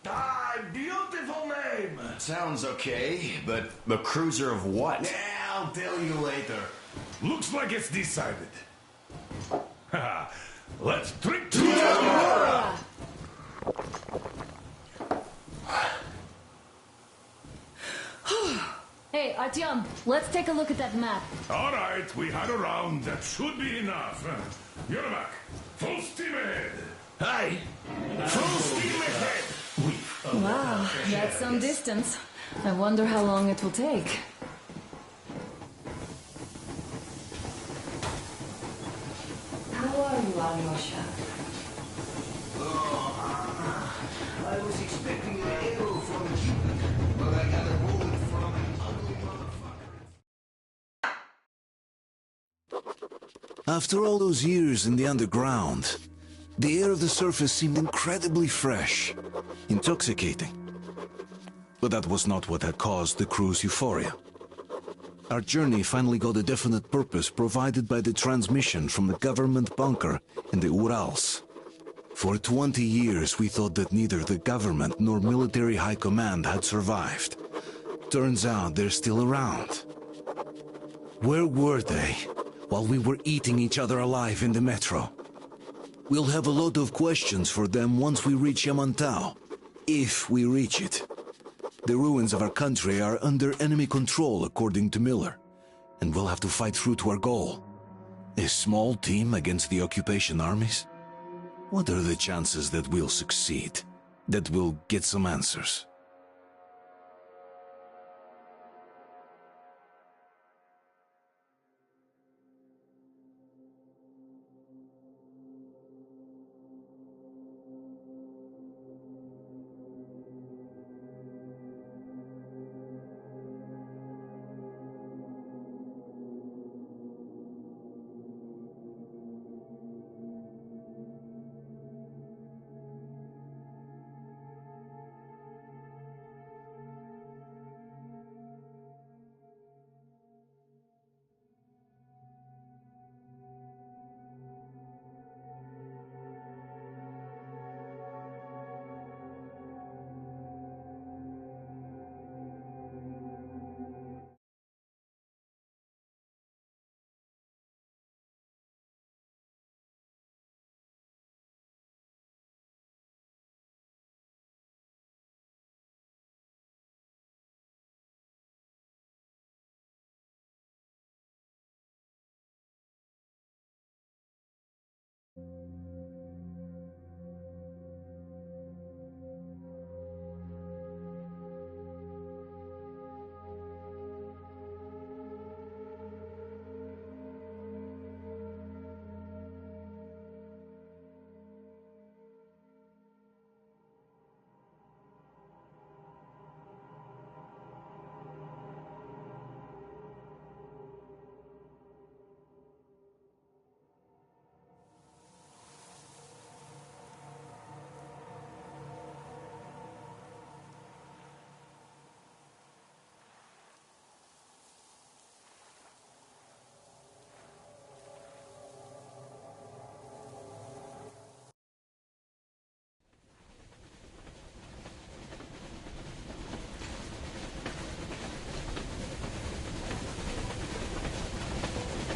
S2: Ah, beautiful name!
S4: Sounds okay, but a cruiser of what?
S5: Yeah, I'll tell you later.
S7: Looks like it's decided. Let's drink to Aurora!
S6: Hey, Artyom, let's take a look at that map.
S7: All right, we had a round. That should be enough. Yermak, full steam ahead.
S15: Hi!
S7: Full steam ahead!
S6: Wow, that's some distance. I wonder how long it will take. How are you, Alyosha?
S5: I was expecting an arrow from you, but I got a bullet from an ugly motherfucker.
S1: After all those years in the underground, the air of the surface seemed incredibly fresh, intoxicating. But that was not what had caused the crew's euphoria. Our journey finally got a definite purpose provided by the transmission from the government bunker in the Urals. For 20 years we thought that neither the government nor military high command had survived. Turns out they're still around. Where were they while we were eating each other alive in the metro? We'll have a lot of questions for them once we reach Yamantau, if we reach it. The ruins of our country are under enemy control, according to Miller, and we'll have to fight through to our goal. A small team against the occupation armies? What are the chances that we'll succeed? That we'll get some answers?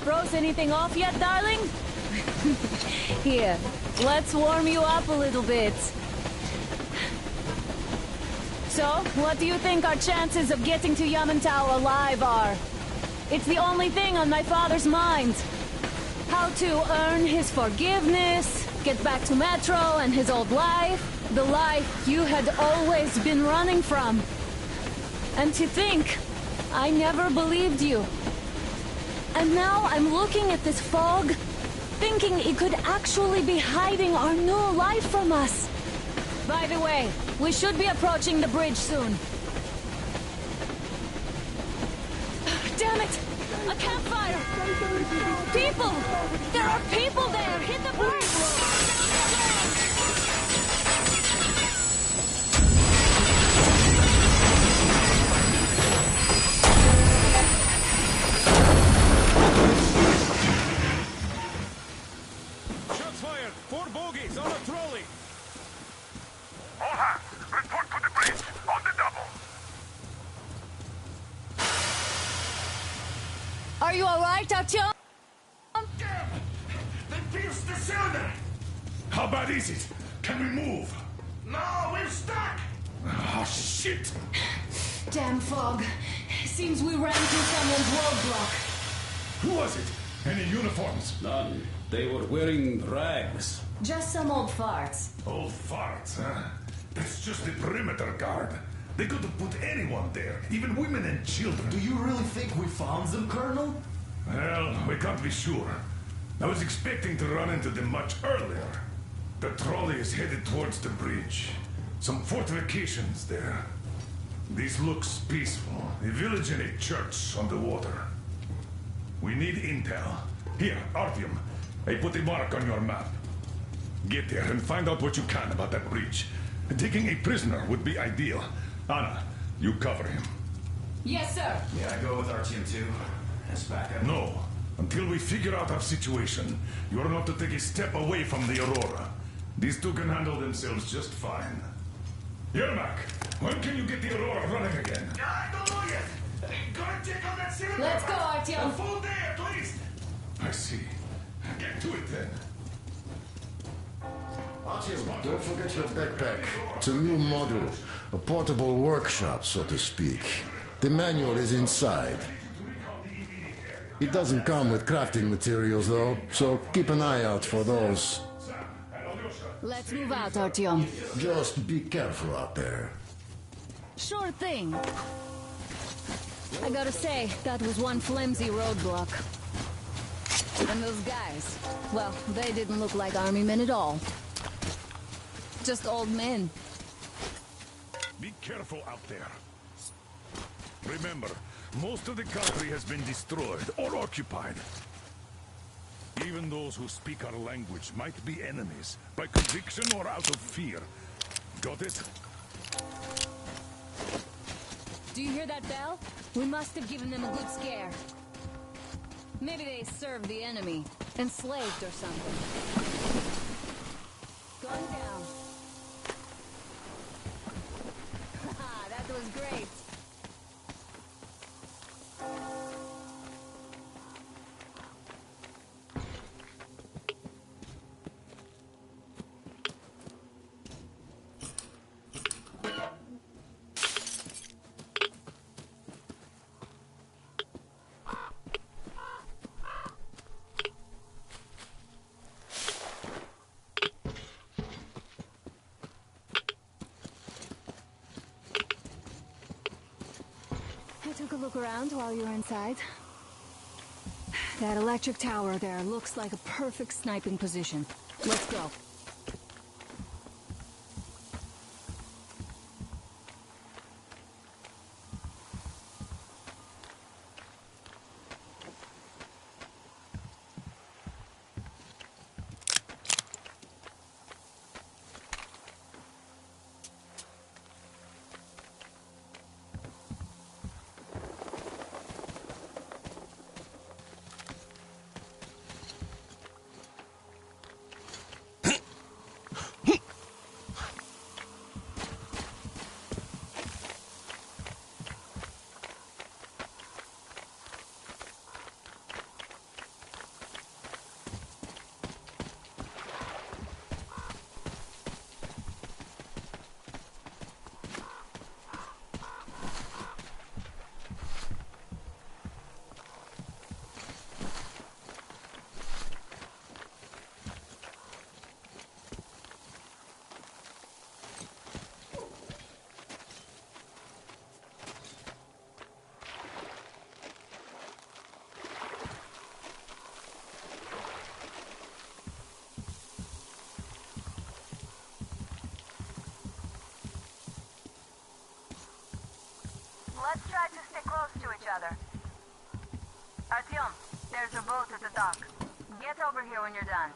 S6: Froze anything off yet, darling? Here, let's warm you up a little bit. So, what do you think our chances of getting to Yamantau alive are? It's the only thing on my father's mind. How to earn his forgiveness, get back to Metro and his old life. The life you had always been running from. And to think, I never believed you. And now I'm looking at this fog, thinking it could actually be hiding our new life from us. By the way, we should be approaching the bridge soon. Damn it! A campfire! People! There are people there! Hit the bridge!
S3: Shots fired! 4 bogies on a trolley!
S14: All hands, report to the bridge, on the double.
S6: Are you alright, Artyom?
S7: They pierced the cylinder! How bad is it? Can we move?
S5: No, we're stuck!
S7: Ah, shit!
S6: Damn fog. Seems we ran into someone's roadblock.
S7: Who was it? Any uniforms?
S15: None. They were wearing rags.
S6: Just some old farts.
S7: Old farts, huh? That's just the perimeter guard. They could have put anyone there, even women and children.
S4: Do you really think we found them, Colonel?
S7: Well, we can't be sure. I was expecting to run into them much earlier. The trolley is headed towards the bridge. Some fortifications there. This looks peaceful. A village and a church on the water. We need intel. Here, Artyom. I put a mark on your map. Get there and find out what you can about that bridge. Taking a prisoner would be ideal. Anna, you cover him.
S6: Yes, sir.
S4: Yeah, I go with Artyom too. As backup.
S7: No. Until we figure out our situation, you are not to take a step away from the Aurora. These two can handle themselves just fine. Yermak, when can you get the Aurora running again?
S5: I don't know yet. Gotta check on that cylinder.
S6: Let's go, Artyom.
S5: A full day at least.
S7: I see. Get to it then.
S2: Artyom, don't forget your backpack. It's a new model. A portable workshop, so to speak. The manual is inside. It doesn't come with crafting materials, though, so keep an eye out for those.
S6: Let's move out, Artyom.
S2: Just be careful out there.
S6: Sure thing. I gotta say, that was one flimsy roadblock. And those guys, well, they didn't look like army men at all. Just old men.
S7: Be careful out there. Remember, most of the country has been destroyed or occupied. Even those who speak our language might be enemies, by conviction or out of fear. Got it?
S6: Do you hear that bell? We must have given them a good scare. Maybe they served the enemy, enslaved or something. Gun down. Haha, that was great. Took a look around while you were inside. That electric tower there looks like a perfect sniping position. Let's go.
S13: stay close to each other. Artyom, there's a boat at the dock. Get over here when you're done.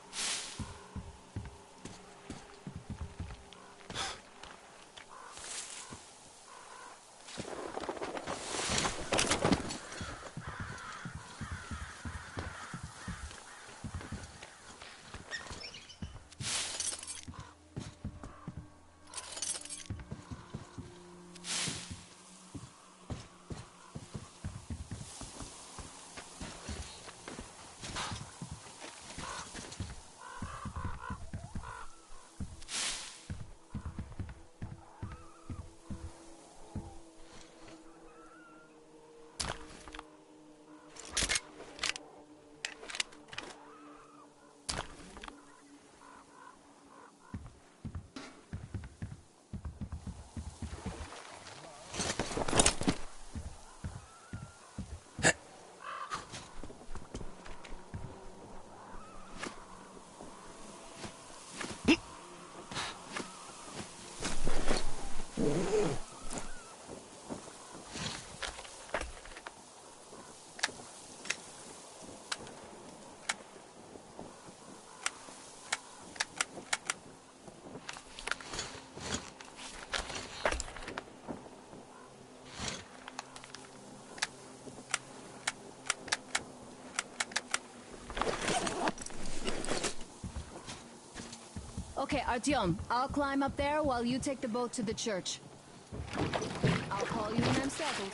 S6: Okay, Artyom, I'll climb up there while you take the boat to the church. I'll call you when I'm settled.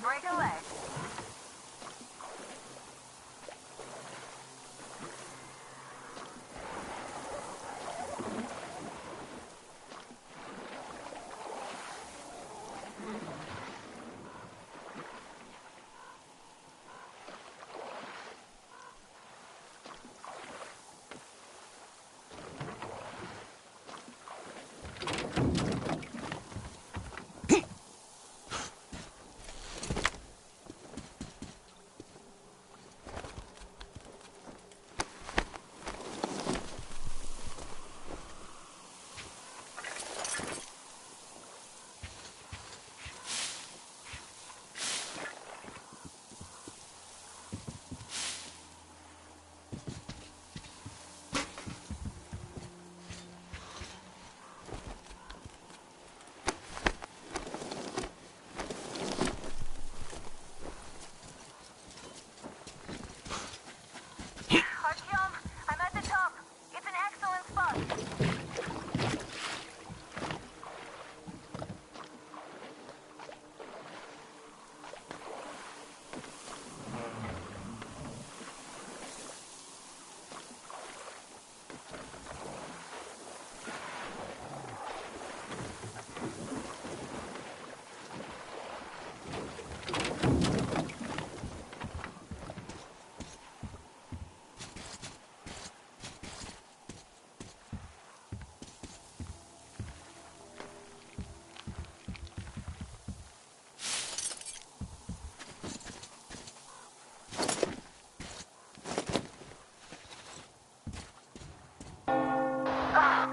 S13: Break a leg.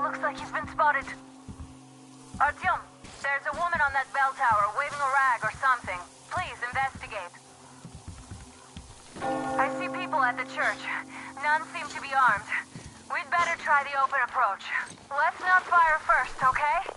S13: Looks like he's been spotted. Artyom, there's a woman on that bell tower waving a rag or something. Please investigate. I see people at the church. None seem to be armed. We'd better try the open approach. Let's not fire first, okay?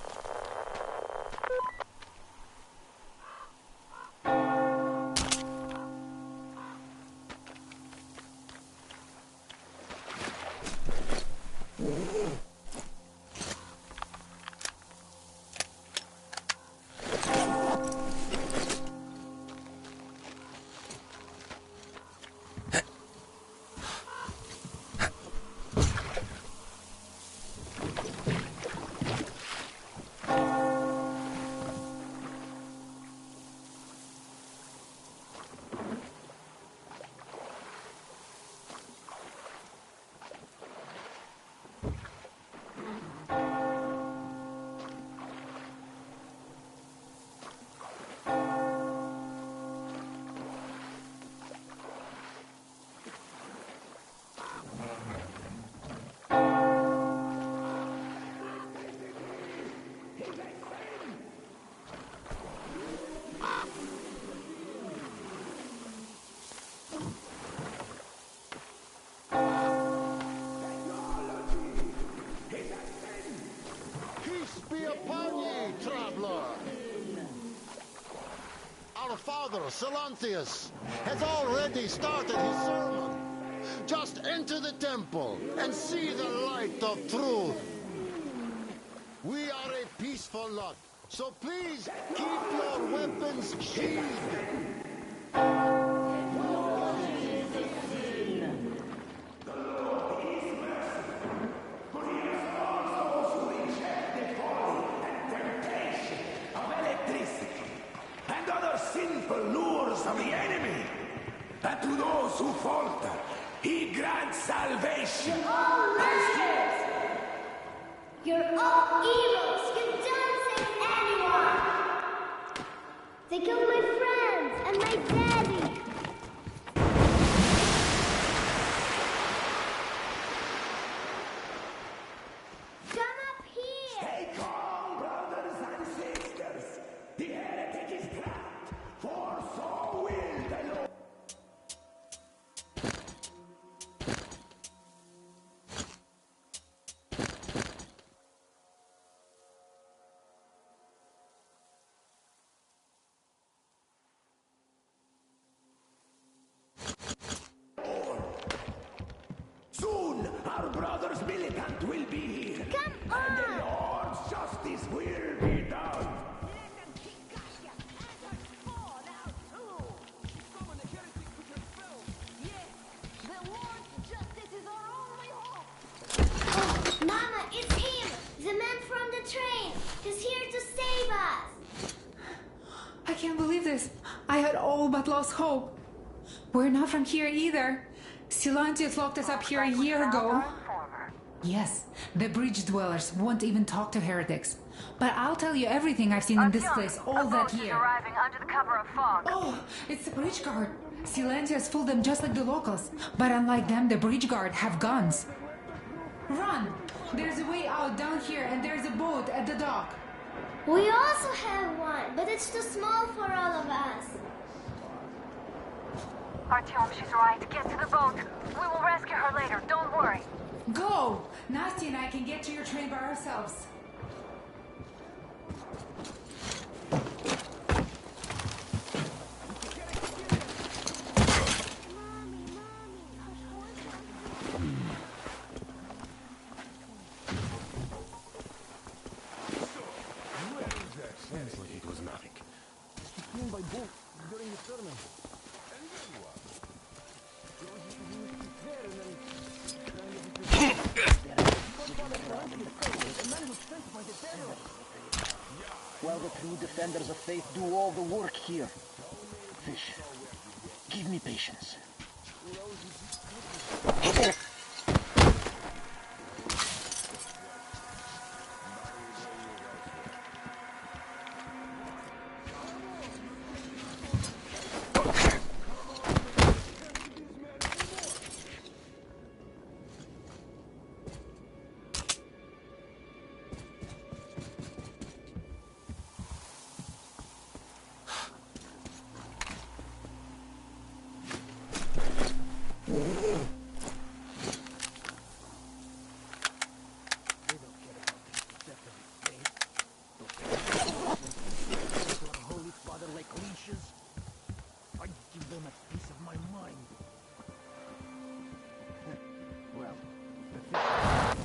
S2: our father, Silantius, has already started his sermon. Just enter the temple and see the light of truth. We are a peaceful lot, so please keep your weapons sheathed.
S16: And other sinful lures of the enemy. And to those who falter, he grants salvation.
S17: All liars! You're all evils! You don't save anyone! They killed my friends and my daddy! Come up here!
S16: Stay calm, brothers and sisters. The heretic is trapped, for so will the Lord. Soon, our brothers militant will be here.
S17: Come on!
S16: And the Lord's justice will be done.
S17: Mama, it's him! The man from the train! He's here to save us!
S18: I can't believe this. I had all but lost hope. We're not from here either. Silantius locked us up here a year ago. Yes, the bridge dwellers won't even talk to heretics. But I'll tell you everything I've seen in this place all that year.
S13: Arriving under the cover of fog.
S18: Oh, it's the bridge guard. Silantius fooled them just like the locals. But unlike them, the bridge guard have guns. Run! There's a way out down here and there's a boat at the dock.
S17: We also have one, but it's too small for all of us.
S13: Artyom, she's right. Get to the boat. We will rescue her later. Don't worry.
S18: Go! Nasty and I can get to your train by ourselves.
S2: Sounds like it was nothing. He came by boat during the sermon.
S10: While the true defenders of faith do all the work here. Fish, give me patience.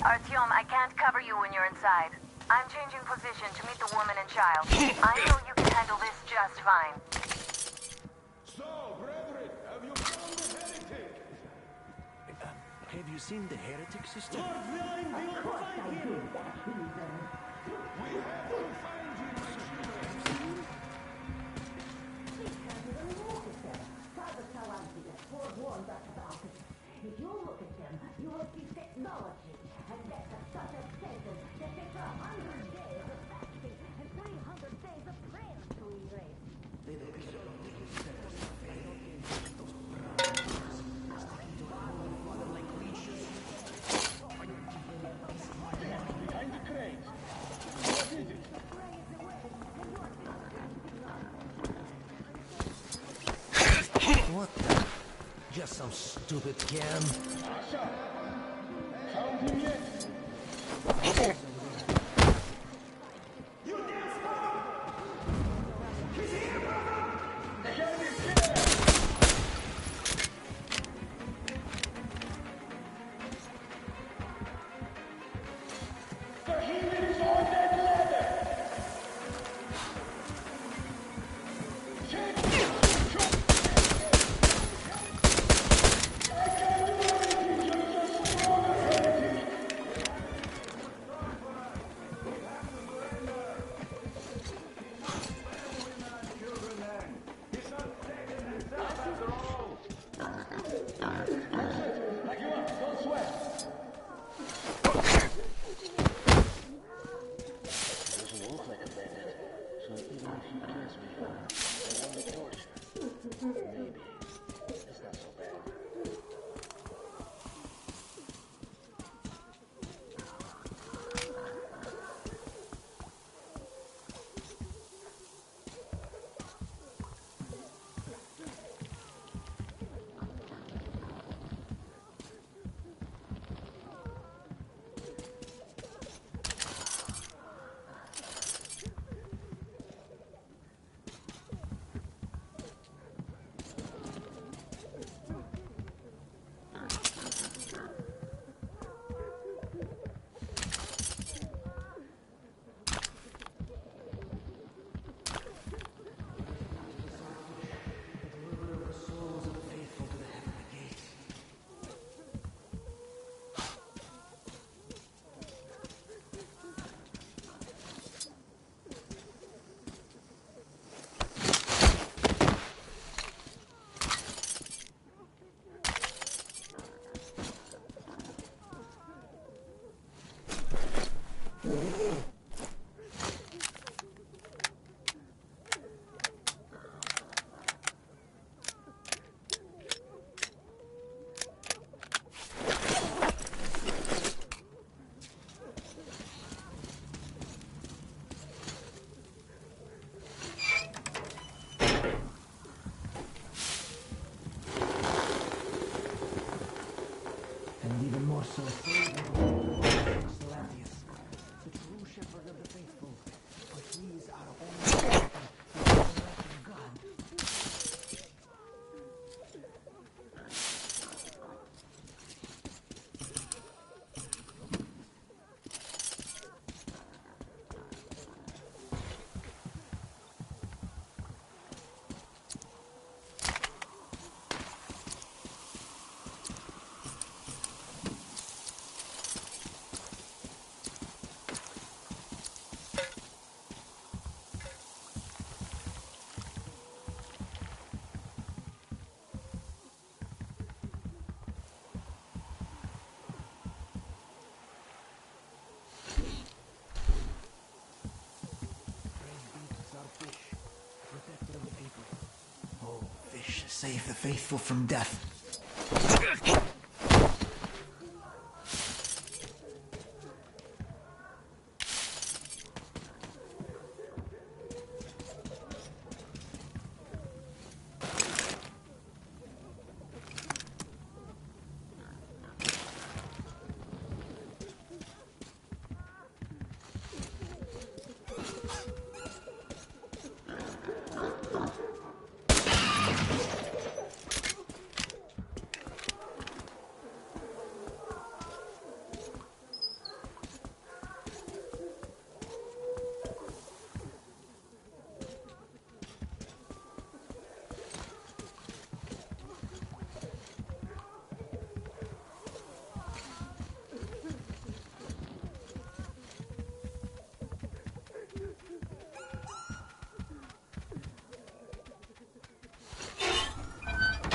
S13: Artyom, I can't cover you when you're inside. I'm changing position to meet the woman and child. I know you can handle this just fine.
S2: So, brethren, have you found the heretic?
S4: Have you seen the heretic, sister?
S2: We have to find him,
S19: If you look at them, you will see technology, and that's such a sentence that takes 100 days of fasting and 300 days of prayer to erase.
S4: What the? Just some stupid cam.
S2: found him yet?
S3: And even more so, Stellantius, the true shepherd of the faithful, for he is our only shepherd, the resurrected God. Oh, fish, save the faithful from death.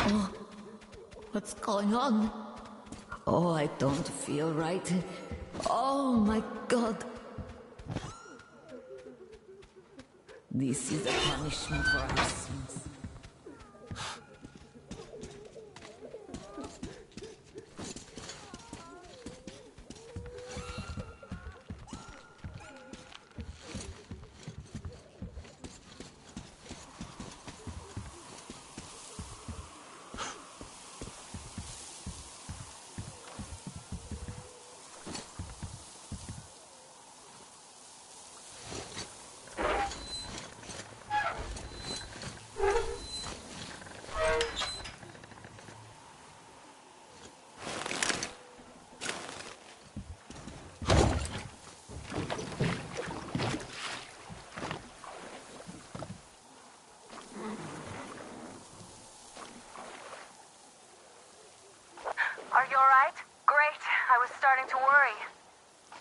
S11: Oh, what's going on? Oh, I don't feel right. Oh my God. This is a punishment for our sins.
S13: Are you alright? Great. I was starting to worry.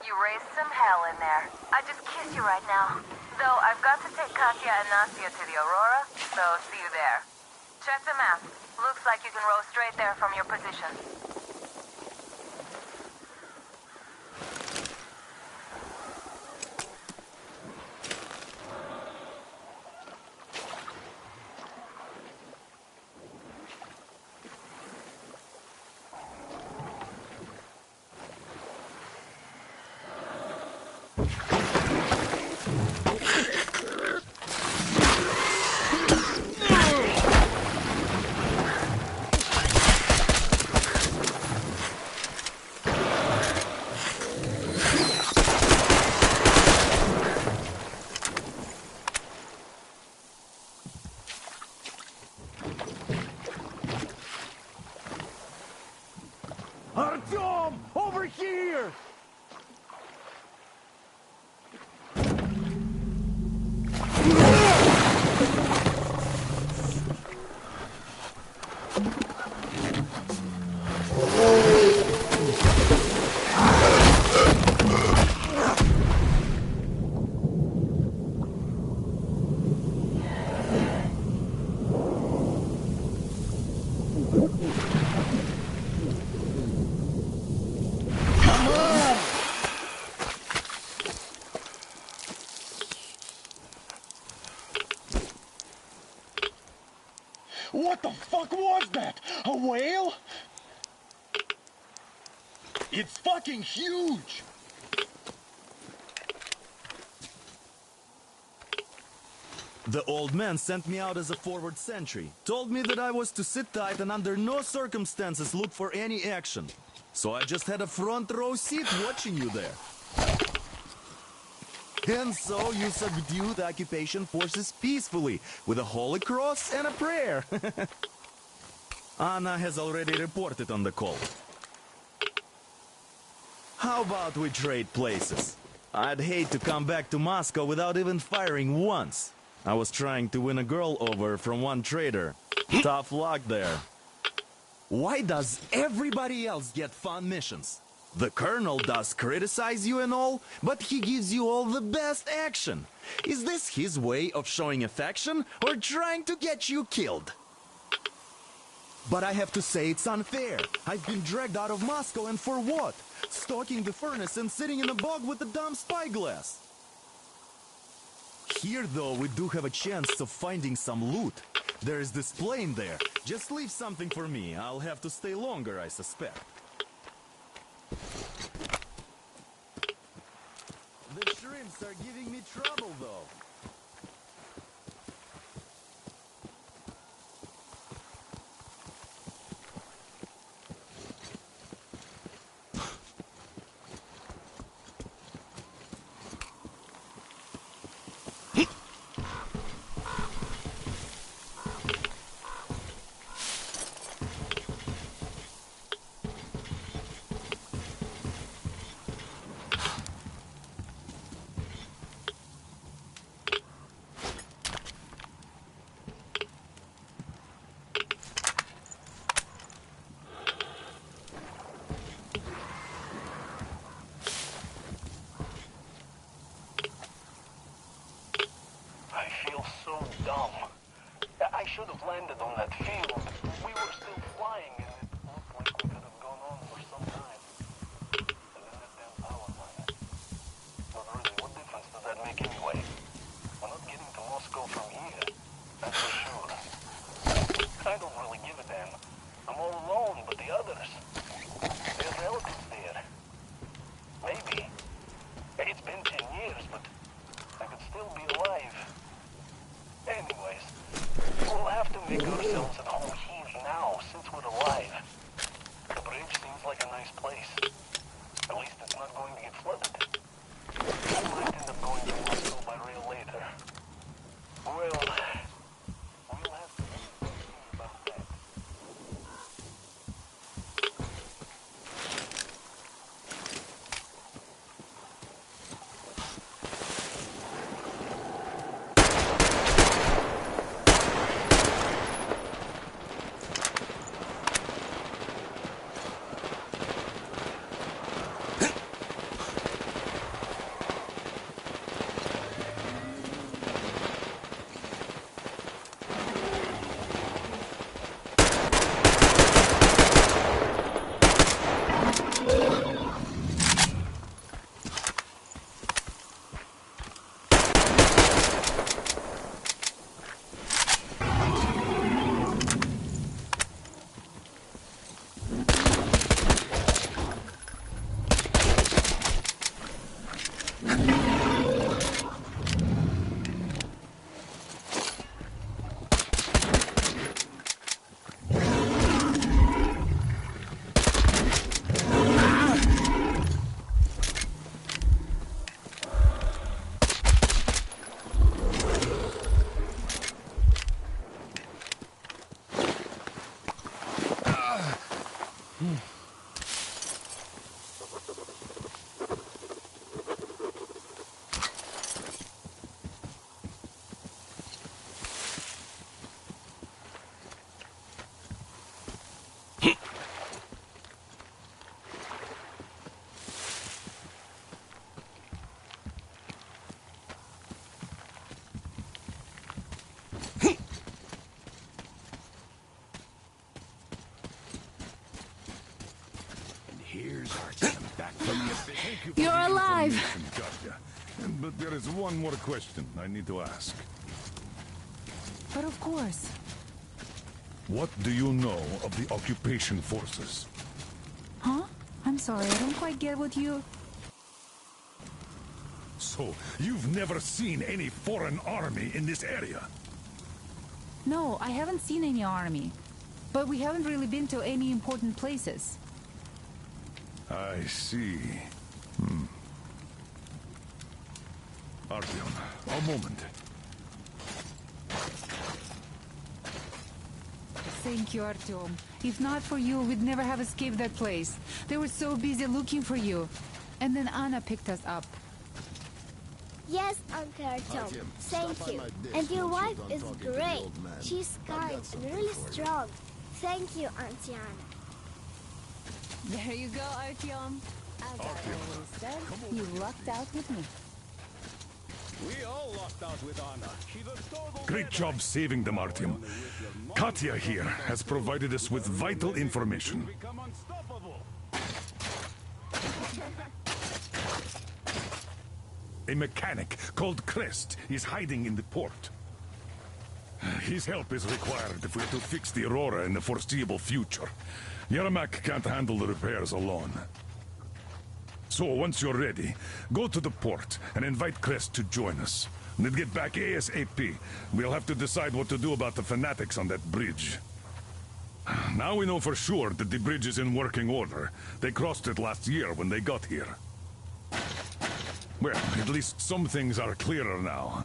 S13: You raised some hell in there. I just kiss you right now. Though I've got to take Katya and Nastia to the Aurora, so see you there. Check the map. Looks like you can row straight there from your position.
S2: What the fuck was that? A whale? It's fucking huge!
S4: The old man sent me out as a forward sentry. Told me that I was to sit tight and under no circumstances look for any action. So I just had a front row seat watching you there. And so you subdued the occupation forces peacefully, with a holy cross and a prayer. Anna has already reported on the call. How about we trade places? I'd hate to come back to Moscow without even firing once. I was trying to win a girl over from one trader. Tough luck there. Why does everybody else get fun missions? The Colonel does criticize you and all, but he gives you all the best action. Is this his way of showing affection or trying to get you killed? But I have to say it's unfair. I've been dragged out of Moscow, and for what? Stalking the furnace and sitting in a bog with a dumb spyglass. Here, though, we do have a chance of finding some loot. There is this plane there. Just leave something for me. I'll have to stay longer, I suspect. The shrimps are giving me trouble, though.
S10: I should have landed on that field. We were still flying, and it looked like we could have gone on for some time. And then that damn power line. But really, what difference does that make anyway? We're not getting to Moscow from here, that's for sure. I don't really give a damn. I'm all alone, but the others, there's relatives there. Maybe. It's been 10 years, but I could still be alive. Anyways, we'll have to make ourselves at home here now, since we're alive. The bridge seems like a nice place. At least it's not going to get flooded. I might end up going to Moscow by rail later. Well, we'll have to see about that.
S6: You're alive!
S7: But there is one more question I need to ask.
S18: But of course.
S7: What do you know of the occupation forces?
S18: Huh? I'm sorry, I don't quite get what you...
S7: So, you've never seen any foreign army in this area?
S18: No, I haven't seen any army. But we haven't really been to any important places.
S7: I see. Artyom, a moment.
S18: Thank you, Artyom. If not for you, we'd never have escaped that place. They were so busy looking for you. And then Anna picked us up.
S17: Yes, Uncle Artyom. Thank you. And your wife is great. She's kind and really strong. Thank you, Auntie Anna.
S6: There you go, Artyom. As I always said, you lucked out with me.
S3: We all lucked out with Anna. She's a total...
S7: Great job saving them, Artyom. Katya here has provided us with vital information.
S3: Become unstoppable.
S7: A mechanic called Crest is hiding in the port. His help is required if we're to fix the Aurora in the foreseeable future. Yermak can't handle the repairs alone. So once you're ready, go to the port and invite Crest to join us. And then get back ASAP. We'll have to decide what to do about the fanatics on that bridge. Now we know for sure that the bridge is in working order. They crossed it last year when they got here. Well, at least some things are clearer now.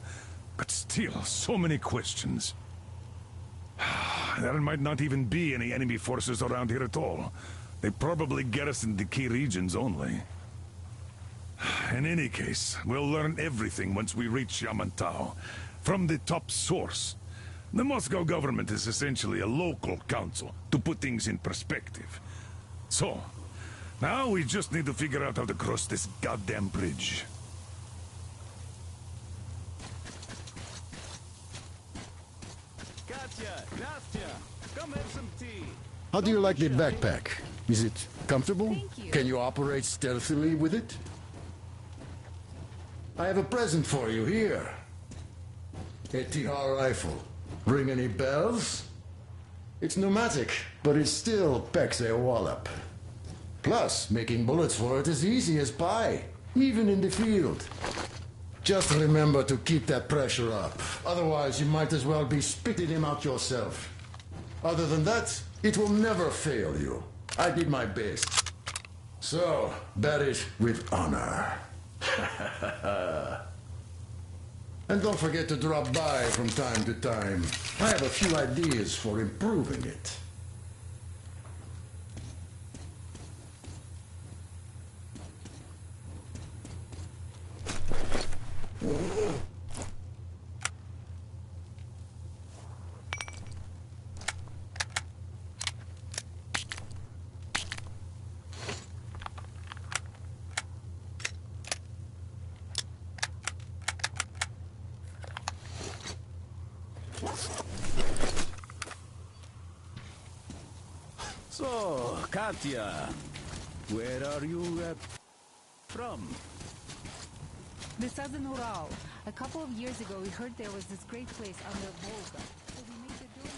S7: But still, so many questions. There might not even be any enemy forces around here at all. They probably garrison the key regions only. In any case, we'll learn everything once we reach Yamantau. From the top source. The Moscow government is essentially a local council, to put things in perspective. So, now we just need to figure out how to cross this goddamn bridge.
S3: Katya, Nastya, come have some tea.
S2: How do you like the backpack? Is it comfortable? Can you operate stealthily with it? I have a present for you here. A TR rifle. Ring any bells? It's pneumatic, but it still packs a wallop. Plus, making bullets for it is easy as pie, even in the field. Just remember to keep that pressure up. Otherwise, you might as well be spitting him out yourself. Other than that, it will never fail you. I did my best. So, bear it with honor. And don't forget to drop by from time to time. I have a few ideas for improving it.
S3: So, Katya, where are you from?
S18: The southern Ural. A couple of years ago, we heard there was this great place on the Volga. So we made the doing.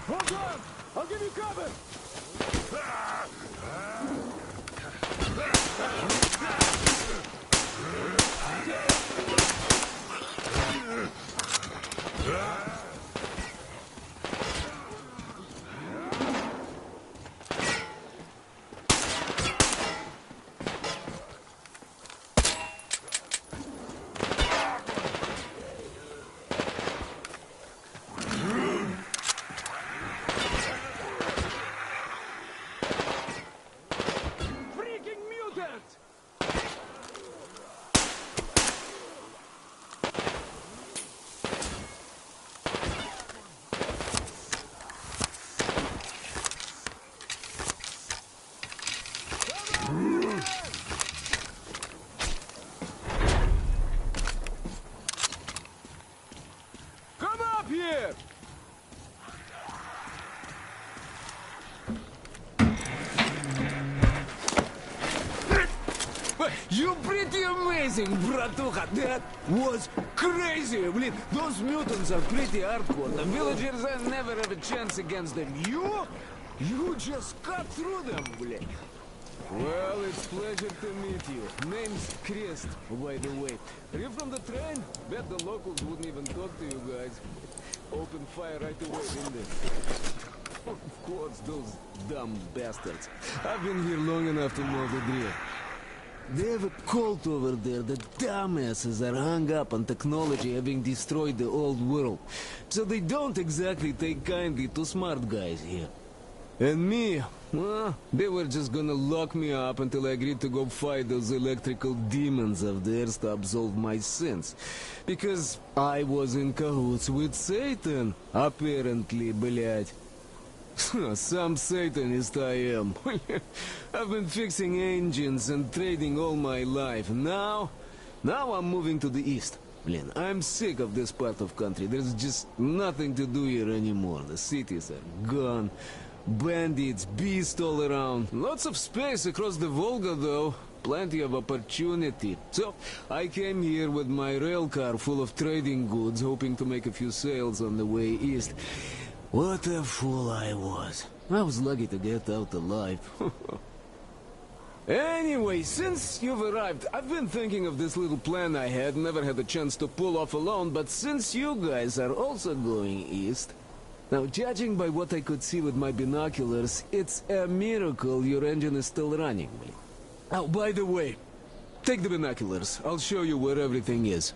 S3: Hold on! I'll give you cover! Freaking mutant! Come up here!
S8: You're pretty amazing, bratuха. That was crazy. Блин, those mutants are pretty hardcore. The villagers never have a chance against them. You just cut through them, блин. Well, it's pleasure to meet you. Name's Crest, by the way. Are you from the train? Bet the locals wouldn't even talk to you guys. Open fire right away, didn't they? Of course, those dumb bastards. I've been here long enough to know the drill. They have a cult over there. The dumbasses are hung up on technology having destroyed the old world. So they don't exactly take kindly to smart guys here. And me, well, they were just gonna lock me up until I agreed to go fight those electrical demons of theirs to absolve my sins. Because I was in cahoots with Satan, apparently, блядь. Some Satanist I am. I've been fixing engines and trading all my life. Now I'm moving to the east. Blin, I'm sick of this part of country. There's just nothing to do here anymore. The cities are gone. Bandits, beasts all around. Lots of space across the Volga, though. Plenty of opportunity. So, I came here with my rail car full of trading goods, hoping to make a few sales on the way east. What a fool I was. I was lucky to get out alive. Anyway, since you've arrived, I've been thinking of this little plan I had, never had a chance to pull off alone, but since you guys are also going east... Now, judging by what I could see with my binoculars, it's a miracle your engine is still running. Oh, by the way, take the binoculars. I'll show you where everything is.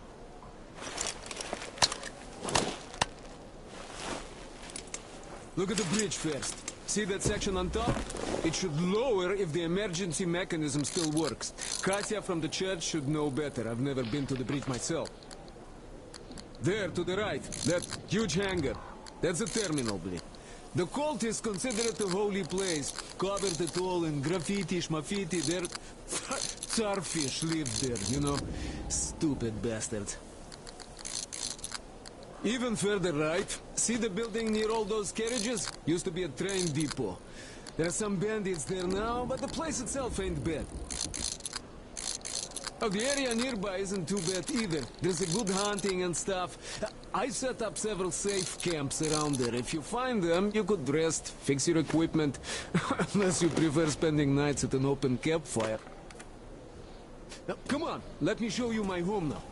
S8: Look at the bridge first. See that section on top? It should lower if the emergency mechanism still works. Katya from the church should know better. I've never been to the bridge myself. There, to the right, that huge hangar. That's a terminal, blin. The cult is considered a holy place. Covered it all in graffiti, schmaffiti. There... Starfish lived there, you know. Stupid bastards. Even further right, see the building near all those carriages? Used to be a train depot. There are some bandits there now, but the place itself ain't bad. Oh, the area nearby isn't too bad either. There's a good hunting and stuff. I set up several safe camps around there. If you find them, you could rest, fix your equipment. Unless you prefer spending nights at an open campfire. Now, come on, let me show you my home now.